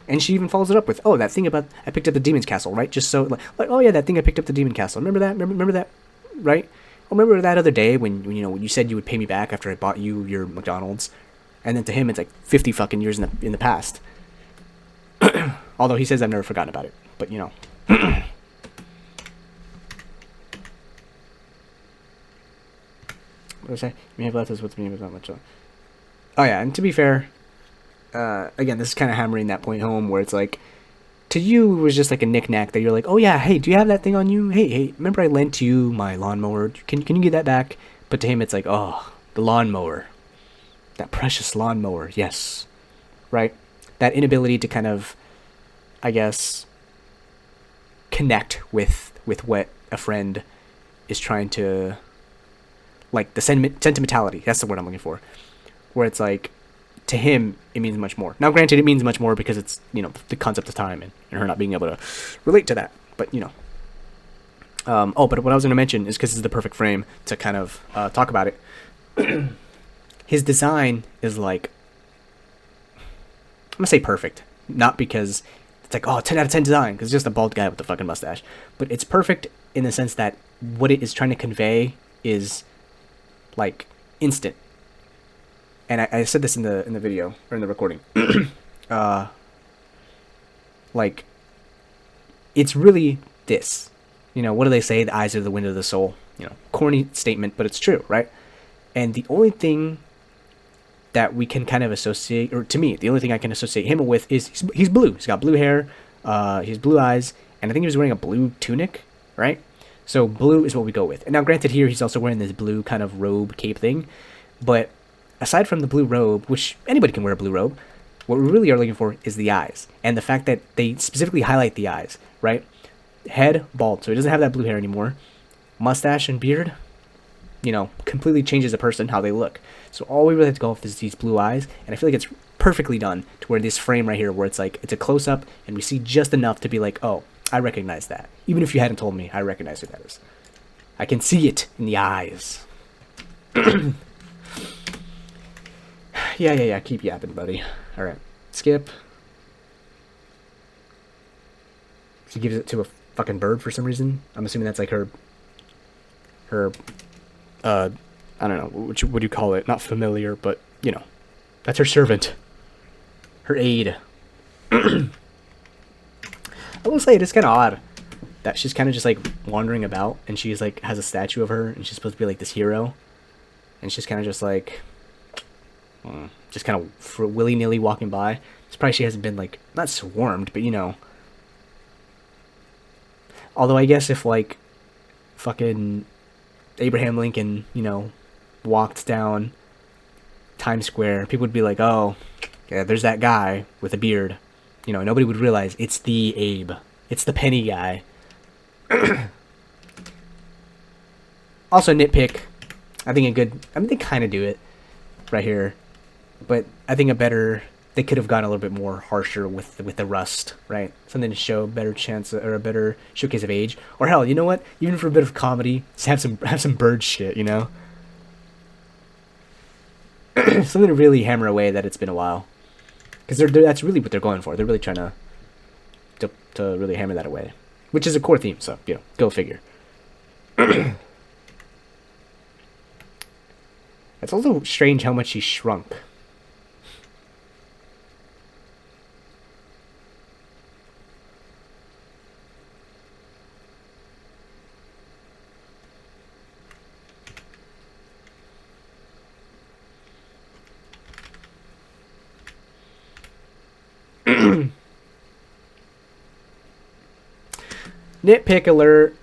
And she even follows it up with, oh, that thing about I picked up the demon's castle, right? Just so, like oh yeah, that thing I picked up the demon castle. Remember that? Remember that, right? Oh, remember that other day when you said you would pay me back after I bought you your McDonald's? And then to him, it's like 50 fucking years in the past. Although he says I've never forgotten about it, but What did I say? You may have left us with me, but not much. Oh yeah, and to be fair, again, this is kind of hammering that point home where it's like, to you it was just like a knick-knack that you're like, oh yeah, hey, do you have that thing on you? Hey, remember I lent you my lawnmower? Can you get that back? But to him, it's like, oh, the lawnmower. That precious lawnmower, yes. Right? That inability to kind of, I guess, connect with what a friend is trying to, like, the sentimentality, that's the word I'm looking for. Where it's like, to him, it means much more. Now, granted, it means much more because it's, the concept of time and her not being able to relate to that. But, but what I was going to mention is because this is the perfect frame to kind of talk about it. His design is like, I'm going to say perfect. Not because it's like, 10 out of 10 design, because it's just a bald guy with a fucking mustache. But it's perfect in the sense that what it is trying to convey is, like, instant. And I said this in the video, or in the recording. Like, it's really this. What do they say? The eyes are the window of the soul. Corny statement, but it's true, right? And the only thing that we can kind of associate, or to me, the only thing I can associate him with is he's blue. He's got blue hair, he has blue eyes, and I think he was wearing a blue tunic, right? So blue is what we go with. And now, granted, here he's also wearing this blue kind of robe cape thing, but aside from the blue robe, which anybody can wear a blue robe, what we really are looking for is the eyes. And the fact that they specifically highlight the eyes, right? Head, bald, so he doesn't have that blue hair anymore. Mustache and beard, completely changes a person, how they look. So all we really have to go with is these blue eyes, and I feel like it's perfectly done to where this frame right here, where it's like, it's a close-up, and we see just enough to be like, oh, I recognize that. Even if you hadn't told me, I recognize who that is. I can see it in the eyes. Yeah, keep yapping, buddy. Alright, skip. She gives it to a fucking bird for some reason. I'm assuming that's like her, I don't know, what do you call it? Not familiar, but, that's her servant. Her aide. I will say, it is kind of odd that she's kind of just, like, wandering about, and she's, like, has a statue of her, and she's supposed to be, like, this hero. And she's kind of just, like, just kind of willy-nilly walking by. It's probably she hasn't been, like, not swarmed, but, Although I guess if, like, fucking Abraham Lincoln, walked down Times Square, people would be like, oh, Yeah, there's that guy with a beard. You know, nobody would realize it's the Abe. It's the penny guy. Also, nitpick. I think a good... I mean, they kind of do it right here. But I think a better... They could have gone a little bit more harsher with the rust, right? Something to show a better chance or a better showcase of age. Or hell, you know what? Even for a bit of comedy, just have some bird shit, you know? Something to really hammer away that it's been a while. Because that's really what they're going for. They're really trying to really hammer that away. Which is a core theme, so, you know, go figure. It's also strange how much he shrunk. Nitpick alert.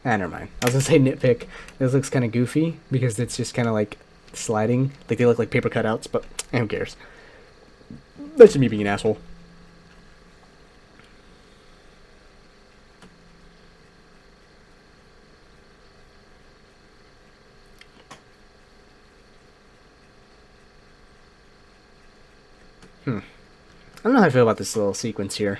Never mind. I was gonna say nitpick. This looks kind of goofy because it's just kind of like sliding. Like they look like paper cutouts, but who cares? That's just me being an asshole. I don't know how I feel about this little sequence here.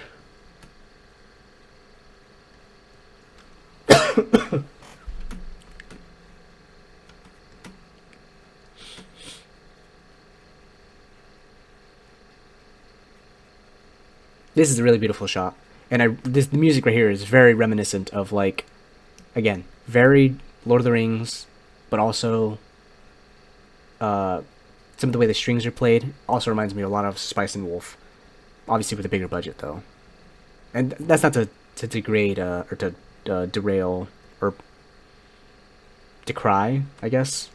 This is a really beautiful shot, and the music right here is very reminiscent of, like, again, very Lord of the Rings, but also some of the way the strings are played also reminds me a lot of Spice and Wolf, obviously with a bigger budget though. And that's not to degrade or to derail or decry, I guess,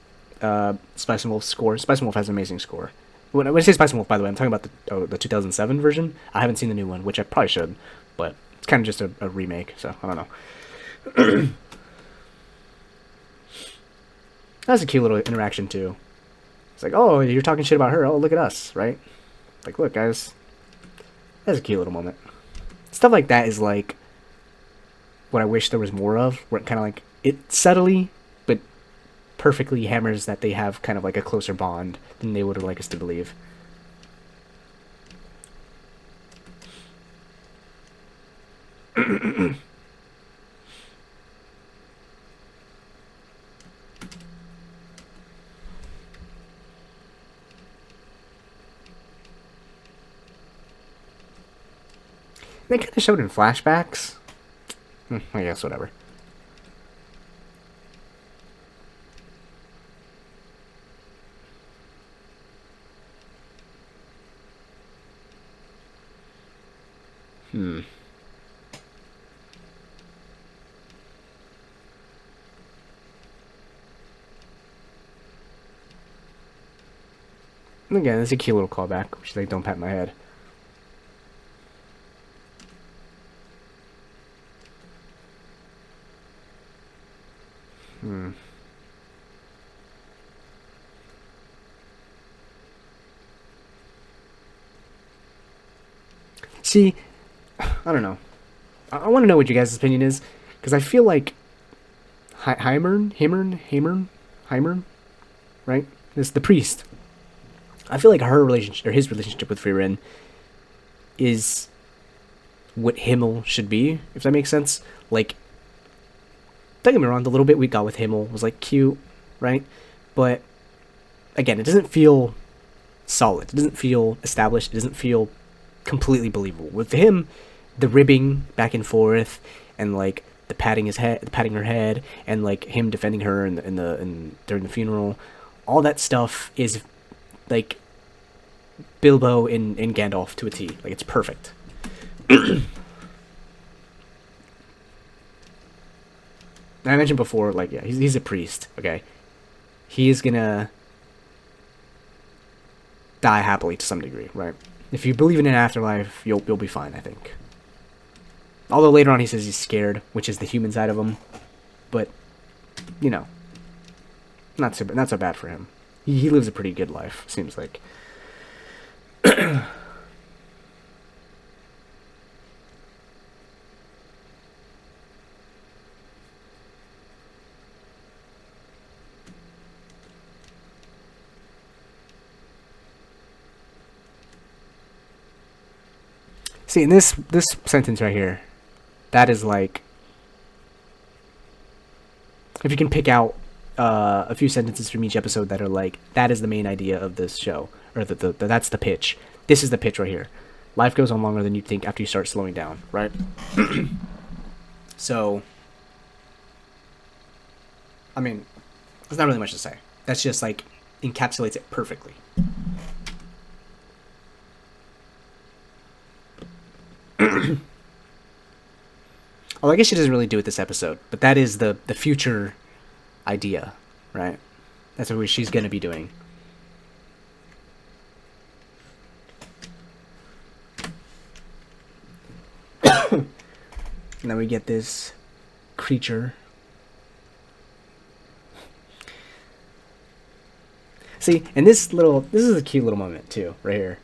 Spice and Wolf's score. Spice and Wolf has an amazing score. When I say Spice and Wolf, by the way, I'm talking about the 2007 version. I haven't seen the new one, which I probably should, but it's kind of just a remake, so I don't know. That's a cute little interaction, too. It's like, oh, you're talking shit about her. Oh, look at us, right? Like, look, guys. That's a cute little moment. Stuff like that is, like, what I wish there was more of. Where it kind of, like, it subtly, but perfectly hammers that they have kind of, like, a closer bond than they would like us to believe. They kind of showed in flashbacks. I guess, whatever. Again, it's a cute little callback. She's like, don't pat my head. See, I don't know. I want to know what you guys' opinion is, because I feel like Heimern, right? This the priest. I feel like her relationship, or his relationship with Frieren, is what Himmel should be, if that makes sense. Like, don't get me wrong, the little bit we got with Himmel was, like, cute, right? But, again, it doesn't feel solid. It doesn't feel established. It doesn't feel completely believable. With him, the ribbing back and forth, and, like, the patting her head, and, like, him defending her during the funeral, all that stuff is, like, Bilbo in Gandalf to a T. Like, it's perfect. I mentioned before, like, yeah, he's a priest, okay? He's gonna die happily to some degree, right? If you believe in an afterlife, you'll be fine, I think. Although later on he says he's scared, which is the human side of him. But, you know, not so bad for him. he lives a pretty good life, seems like. See, in this sentence right here, that is like, if you can pick out a few sentences from each episode that are like, that is the main idea of this show, or that's the pitch. This is the pitch right here. Life goes on longer than you think after you start slowing down, right? So, I mean, there's not really much to say. That's just like encapsulates it perfectly. Well, I guess she doesn't really do it this episode, but that is the future idea, right? That's what she's going to be doing. And then we get this creature. See, and this is a cute little moment too, right here,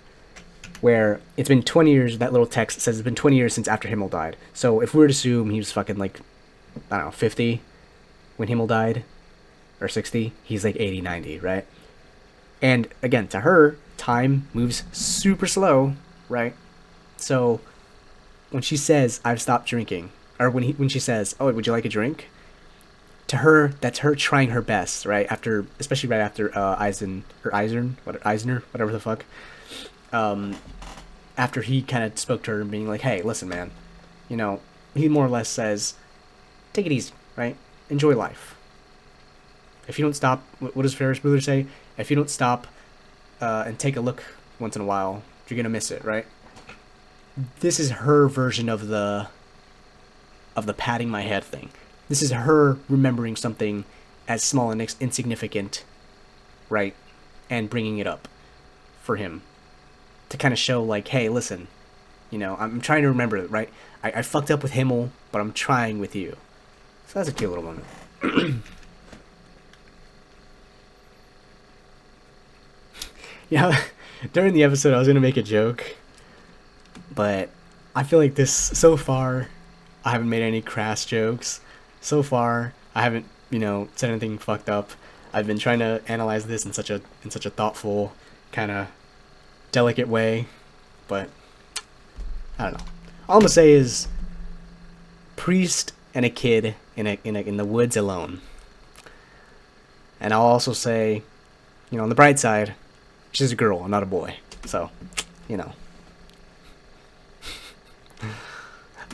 where it's been 20 years. That little text says it's been 20 years since after Himmel died. So if we were to assume he was fucking like, I don't know, 50 when Himmel died, or 60, he's like 80, 90, right? And again, to her, time moves super slow, right? So when she says, "I've stopped drinking," or when she says, "Oh, would you like a drink?" To her, that's her trying her best, right? Especially right after Eisner, whatever the fuck. After he kind of spoke to her and being like, "Hey, listen, man," he more or less says, "Take it easy, right? Enjoy life. If you don't stop," what does Ferris Bueller say? "If you don't stop and take a look once in a while, you're gonna miss it," right? This is her version of the patting my head thing. This is her remembering something as small and insignificant, right, and bringing it up for him to kind of show like, hey, listen, I'm trying to remember it, right? I fucked up with Himmel, but I'm trying with you. So that's a cute little moment. Yeah, during the episode I was going to make a joke, but I feel like so far, I haven't made any crass jokes. So far, I haven't, said anything fucked up. I've been trying to analyze this in such a thoughtful, kind of delicate way, but I don't know. All I'm gonna say is, priest and a kid in the woods alone. And I'll also say, on the bright side, she's a girl, not a boy. So,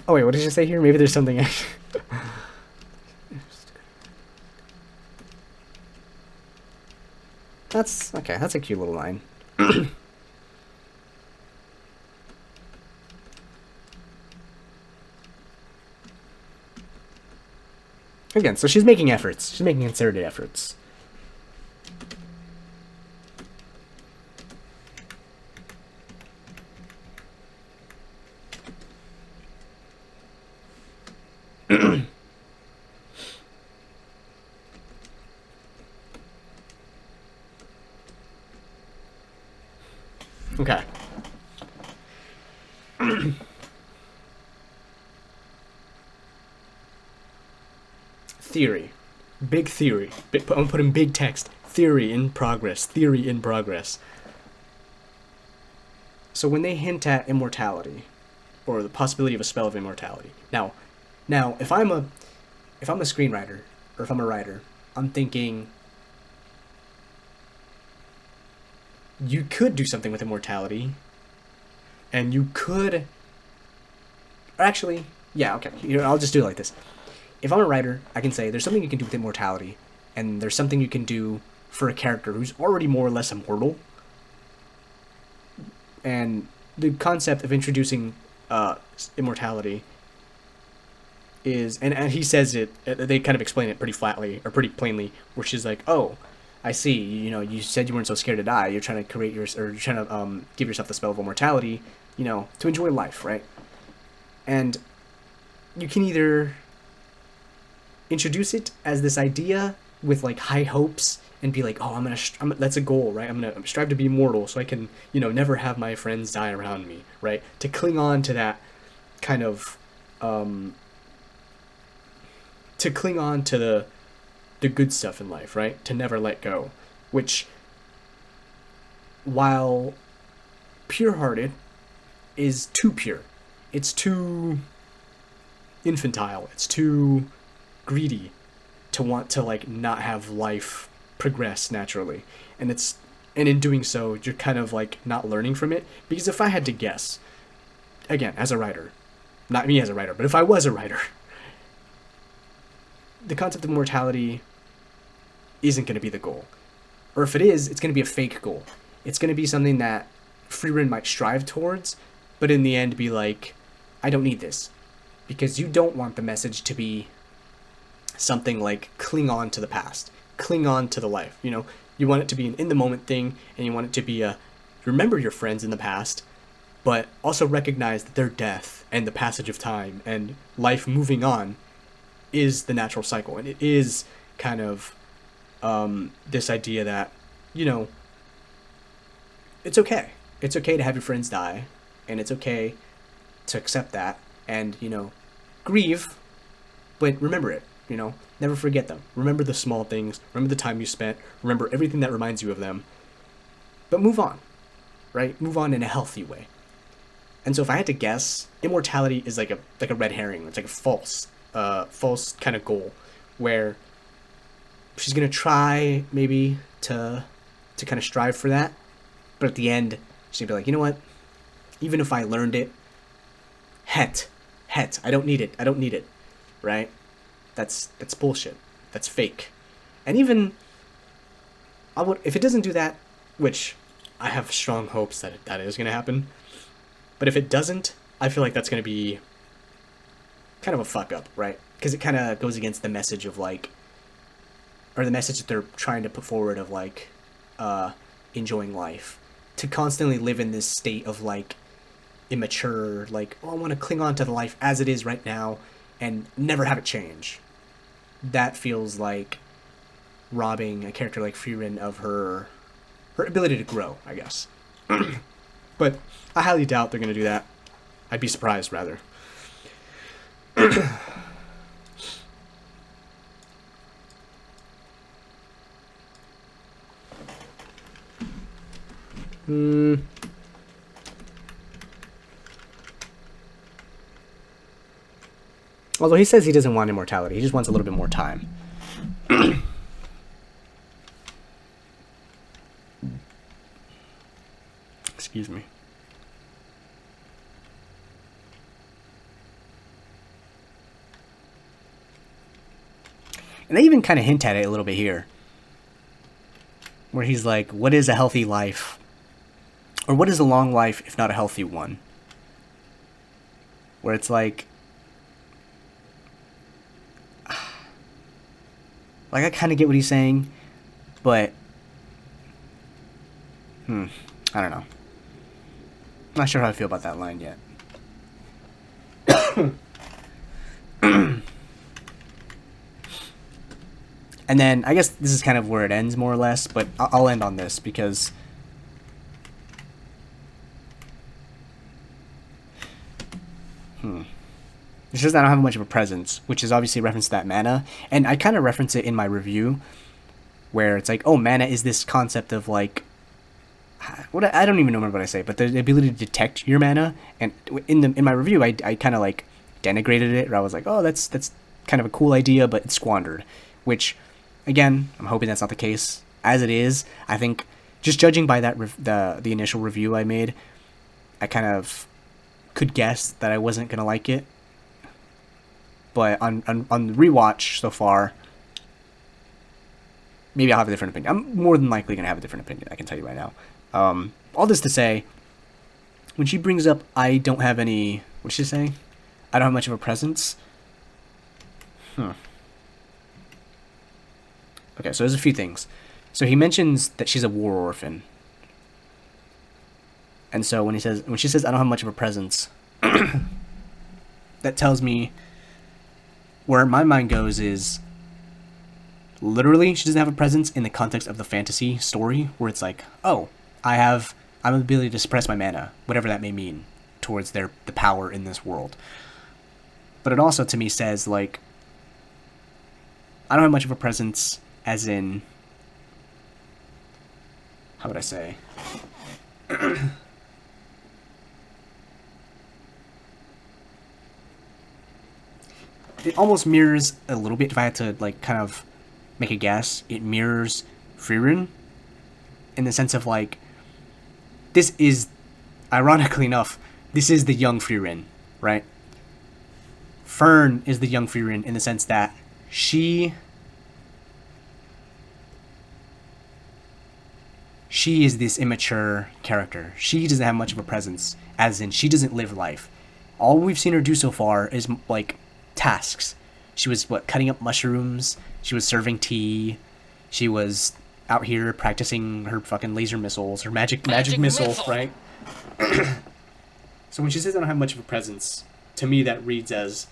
Oh wait, what did you say here? Maybe there's something. That's okay. That's a cute little line. Again, so she's making efforts. She's making concerted efforts. Okay. Theory. Big theory. I'm gonna put in big text. Theory in progress. Theory in progress. So when they hint at immortality, or the possibility of a spell of immortality. Now, if I'm a screenwriter, or if I'm a writer, I'm thinking you could do something with immortality, and you could... Actually, yeah, okay. I'll just do it like this. If I'm a writer, I can say there's something you can do with immortality, and there's something you can do for a character who's already more or less immortal. And the concept of introducing immortality is... And he says it... They kind of explain it pretty flatly, or pretty plainly, where she's like, oh... I see. You said you weren't so scared to die. You're trying to you're trying to give yourself the spell of immortality, to enjoy life, right? And you can either introduce it as this idea with like high hopes and be like, oh, that's a goal, right? I'm gonna strive to be immortal so I can, never have my friends die around me, right? To cling on to that kind of, to cling on to the good stuff in life, right? To never let go, which, while pure-hearted, is too pure. It's too infantile. It's too greedy to want to like not have life progress naturally. And in doing so, you're kind of like not learning from it. Because if I had to guess, again, as a writer, not me as a writer, but if I was a writer, the concept of mortality isn't going to be the goal. Or if it is, it's going to be a fake goal. It's going to be something that Frieren might strive towards, but in the end be like, I don't need this. Because you don't want the message to be something like cling on to the past, cling on to the life. You want it to be an in-the-moment thing, and you want it to be a remember your friends in the past, but also recognize that their death and the passage of time and life moving on is the natural cycle. And it is kind of this idea that, it's okay. It's okay to have your friends die, and it's okay to accept that and, grieve, but remember it, never forget them. Remember the small things, remember the time you spent, remember everything that reminds you of them, but move on, right? Move on in a healthy way. And so if I had to guess, immortality is like a red herring. It's like a false kind of goal where she's going to try maybe to kind of strive for that, but at the end, she'd be like, you know what? Even if I learned it, het, I don't need it, right? That's bullshit. That's fake. And even, if it doesn't do that, which I have strong hopes that is going to happen, but if it doesn't, I feel like that's going to be kind of a fuck up, right? Because it kind of goes against the message of like, or the message that they're trying to put forward of like, enjoying life. To constantly live in this state of like immature, like, oh, I want to cling on to the life as it is right now and never have it change. That feels like robbing a character like Frieren of her ability to grow, I guess. But I highly doubt they're going to do that. I'd be surprised, rather. Although he says he doesn't want immortality, he just wants a little bit more time. Excuse me. And they even kind of hint at it a little bit here. Where he's like, what is a healthy life? Or what is a long life if not a healthy one? Where it's like I kind of get what he's saying, but I don't know. Not sure how I feel about that line yet. And then I guess this is kind of where it ends more or less, but I'll end on this because It says I don't have much of a presence, which is obviously a reference to that mana. And I kind of reference it in my review, where it's like, oh, mana is this concept of like, I don't even remember what I say, but the ability to detect your mana. And in my review, I kind of like denigrated it, where I was like, oh, that's kind of a cool idea, but it's squandered. Which, again, I'm hoping that's not the case. As it is, I think, just judging by that the initial review I made, I kind of could guess that I wasn't gonna like it. But on the rewatch so far, maybe I'll have a different opinion. I'm more than likely going to have a different opinion, I can tell you right now. All this to say, when she brings up, I don't have any... What's she saying? I don't have much of a presence. Okay, so there's a few things. So he mentions that she's a war orphan. And so when she says, I don't have much of a presence, that tells me... Where my mind goes is, literally, she doesn't have a presence in the context of the fantasy story, where it's like, oh, I'm an ability to suppress my mana, whatever that may mean, towards the power in this world. But it also, to me, says, like, I don't have much of a presence, as in, how would I say? It almost mirrors a little bit, if I had to, like, kind of make a guess, it mirrors Frieren, in the sense of, like, this is, ironically enough, this is the young Frieren, right? Fern is the young Frieren in the sense that she is this immature character. She doesn't have much of a presence, as in she doesn't live life. All we've seen her do so far is, like, tasks. She was, cutting up mushrooms, she was serving tea, she was out here practicing her fucking laser missiles, her magic missile, right? So when she says I don't have much of a presence, to me that reads as,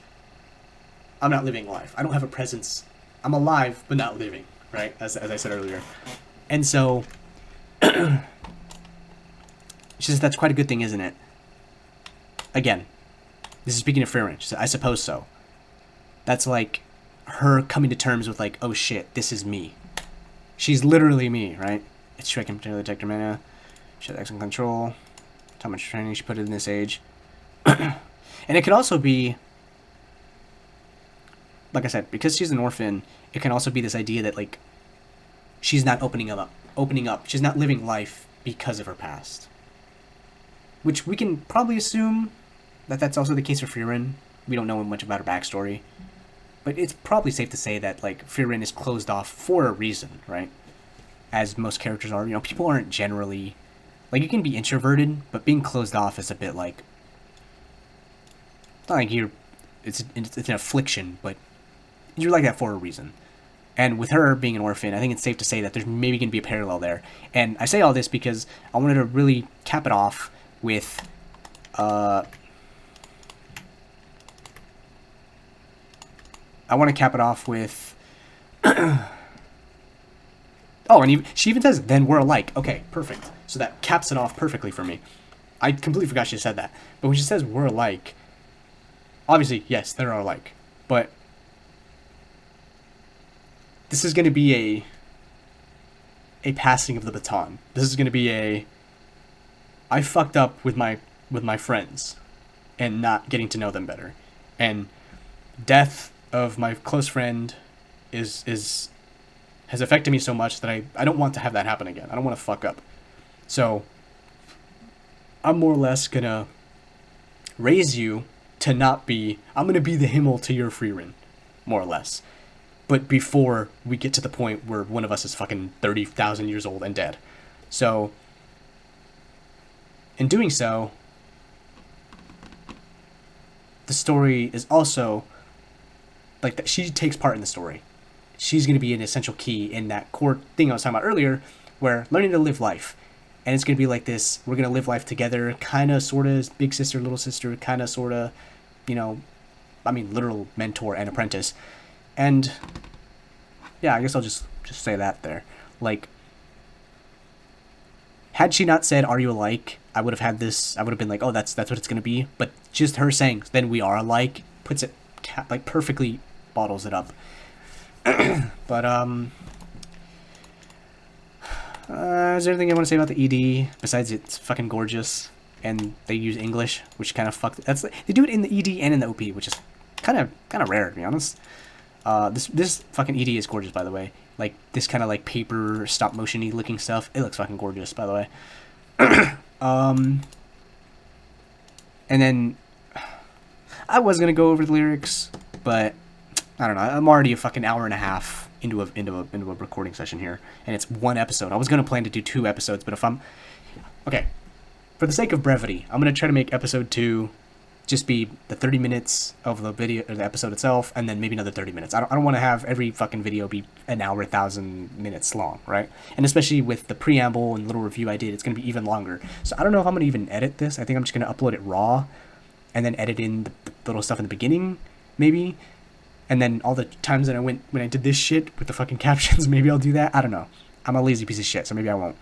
I'm not living life. I don't have a presence. I'm alive, but not living, right? As I said earlier. And so, she says that's quite a good thing, isn't it? Again, this is speaking of Frieren. She said, I suppose so. That's like her coming to terms with, like, oh shit, this is me. She's literally me, right? It's true, I can particularly detect her mana. She has excellent control. How much training she put in this age. And it could also be, like I said, because she's an orphan, it can also be this idea that, like, she's not opening up. She's not living life because of her past. Which we can probably assume that that's also the case for Frieren. We don't know much about her backstory. But it's probably safe to say that, like, Frieren is closed off for a reason, right? As most characters are. You know, people aren't generally, like, you can be introverted, but being closed off is a bit like, it's not like it's an affliction, but you're like that for a reason. And with her being an orphan, I think it's safe to say that there's maybe going to be a parallel there. And I say all this because I wanted to really cap it off with, oh, and she even says, then we're alike. Okay, perfect. So that caps it off perfectly for me. I completely forgot she said that. But when she says we're alike, obviously, yes, they're alike. But this is going to be a passing of the baton. This is going to be I fucked up with my friends and not getting to know them better. And death of my close friend has affected me so much that I don't want to have that happen again. I don't want to fuck up. So I'm more or less going to raise you to not be, I'm going to be the Himmel to your Frieren, more or less. But before we get to the point where one of us is fucking 30,000 years old and dead. So, in doing so, the story is also, like, that she takes part in the story. She's going to be an essential key in that core thing I was talking about earlier, where learning to live life. And it's going to be like this, we're going to live life together, kind of, sort of, big sister, little sister, kind of, sort of, you know, I mean, literal mentor and apprentice. And, yeah, I guess I'll just say that there. Like, had she not said, are you alike, I would have been like, oh, that's what it's going to be. But just her saying, then we are alike, puts it, like, perfectly bottles it up. But, is there anything I want to say about the ED, besides it's fucking gorgeous, and they use English, which kind of fucked, they do it in the ED and in the OP, which is kind of rare, to be honest. This fucking ED is gorgeous, by the way. Like, this kind of, like, paper, stop-motion-y looking stuff. It looks fucking gorgeous, by the way. And then, I was gonna go over the lyrics, but, I don't know, I'm already a fucking hour and a half into a recording session here, and it's one episode. I was gonna plan to do 2 episodes, but okay, for the sake of brevity, I'm gonna try to make episode 2 just be the 30 minutes of the video, or the episode itself, and then maybe another 30 minutes. I don't want to have every fucking video be an hour, 1,000 minutes long, right? And especially with the preamble and little review I did, it's going to be even longer. So I don't know if I'm going to even edit this. I think I'm just going to upload it raw, and then edit in the little stuff in the beginning, maybe. And then all the times that when I did this shit with the fucking captions, maybe I'll do that. I don't know. I'm a lazy piece of shit, so maybe I won't.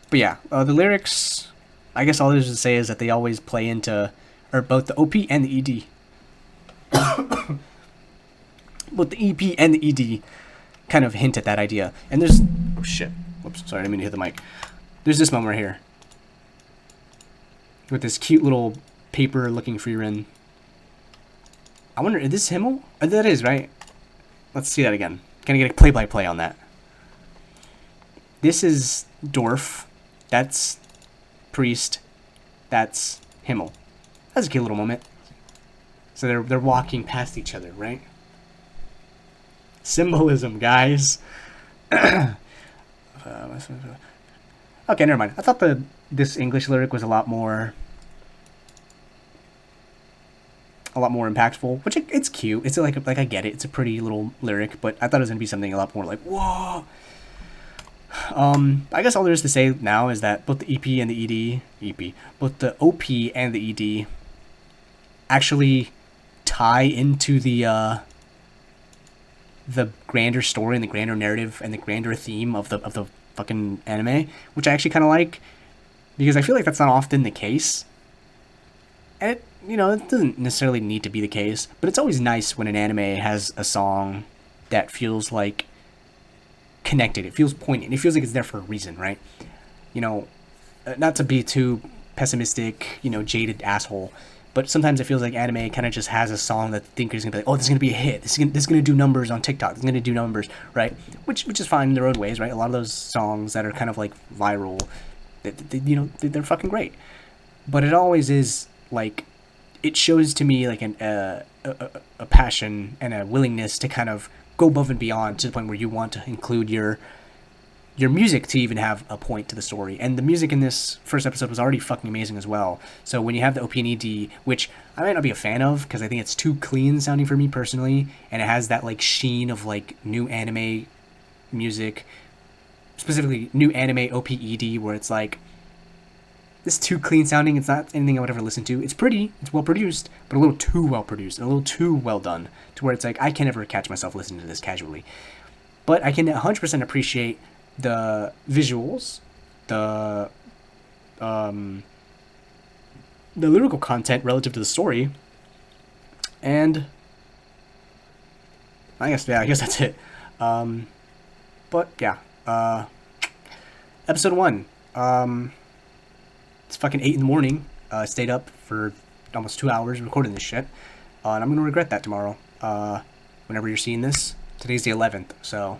But yeah, the lyrics, I guess all there's to say is that they always play into, or both the OP and the ED. Both the EP and the ED kind of hint at that idea. And there's, oh shit, whoops, sorry, I didn't mean to hit the mic. There's this moment right here with this cute little paper-looking Frieren. I wonder, is this Himmel? That is, right? Let's see that again. Can I get a play-by-play on that? This is Dorf. That's Priest. That's Himmel. That's a cute little moment. So they're walking past each other, right? Symbolism, guys. Okay, never mind. I thought this English lyric was a lot more impactful, which it's cute. It's like I get it. It's a pretty little lyric, but I thought it was gonna be something a lot more like whoa. I guess all there is to say now is that both the EP and the both the OP and the ED actually tie into the grander story and the grander narrative and the grander theme of the fucking anime, which I actually kind of like, because I feel like that's not often the case. And it doesn't necessarily need to be the case, but it's always nice when an anime has a song that feels like connected. It feels poignant. It feels like it's there for a reason, right? Not to be too pessimistic, jaded asshole, but sometimes it feels like anime kind of just has a song that the thinker is going to be like, oh, this is going to be a hit. This is going to do numbers on TikTok. This is going to do numbers, right? Which is fine in their own ways, right? A lot of those songs that are kind of like viral, they're fucking great. But it always is like, it shows to me like a passion and a willingness to kind of go above and beyond to the point where you want to include your music to even have a point to the story. And the music in this first episode was already fucking amazing as well. So when you have the OP and ED, which I might not be a fan of because I think it's too clean sounding for me personally, and it has that like sheen of like new anime music, specifically new anime OP/ED, where it's like, this is too clean sounding. It's not anything I would ever listen to. It's pretty, it's well produced, but a little too well produced and a little too well done to where it's like I can never catch myself listening to this casually. But I can 100% appreciate the visuals, the lyrical content relative to the story, and I guess that's it. But yeah, episode 1. It's fucking 8 in the morning. I stayed up for almost 2 hours recording this shit, and I'm gonna regret that tomorrow. Whenever you're seeing this, today's the 11th, so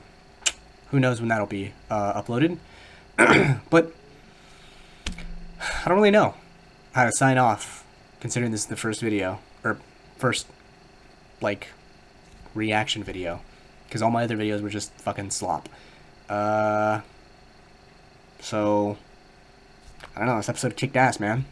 who knows when that'll be uploaded. But I don't really know how to sign off, considering this is the first video, or first like reaction video, because all my other videos were just fucking slop. So I don't know, this episode kicked ass, man.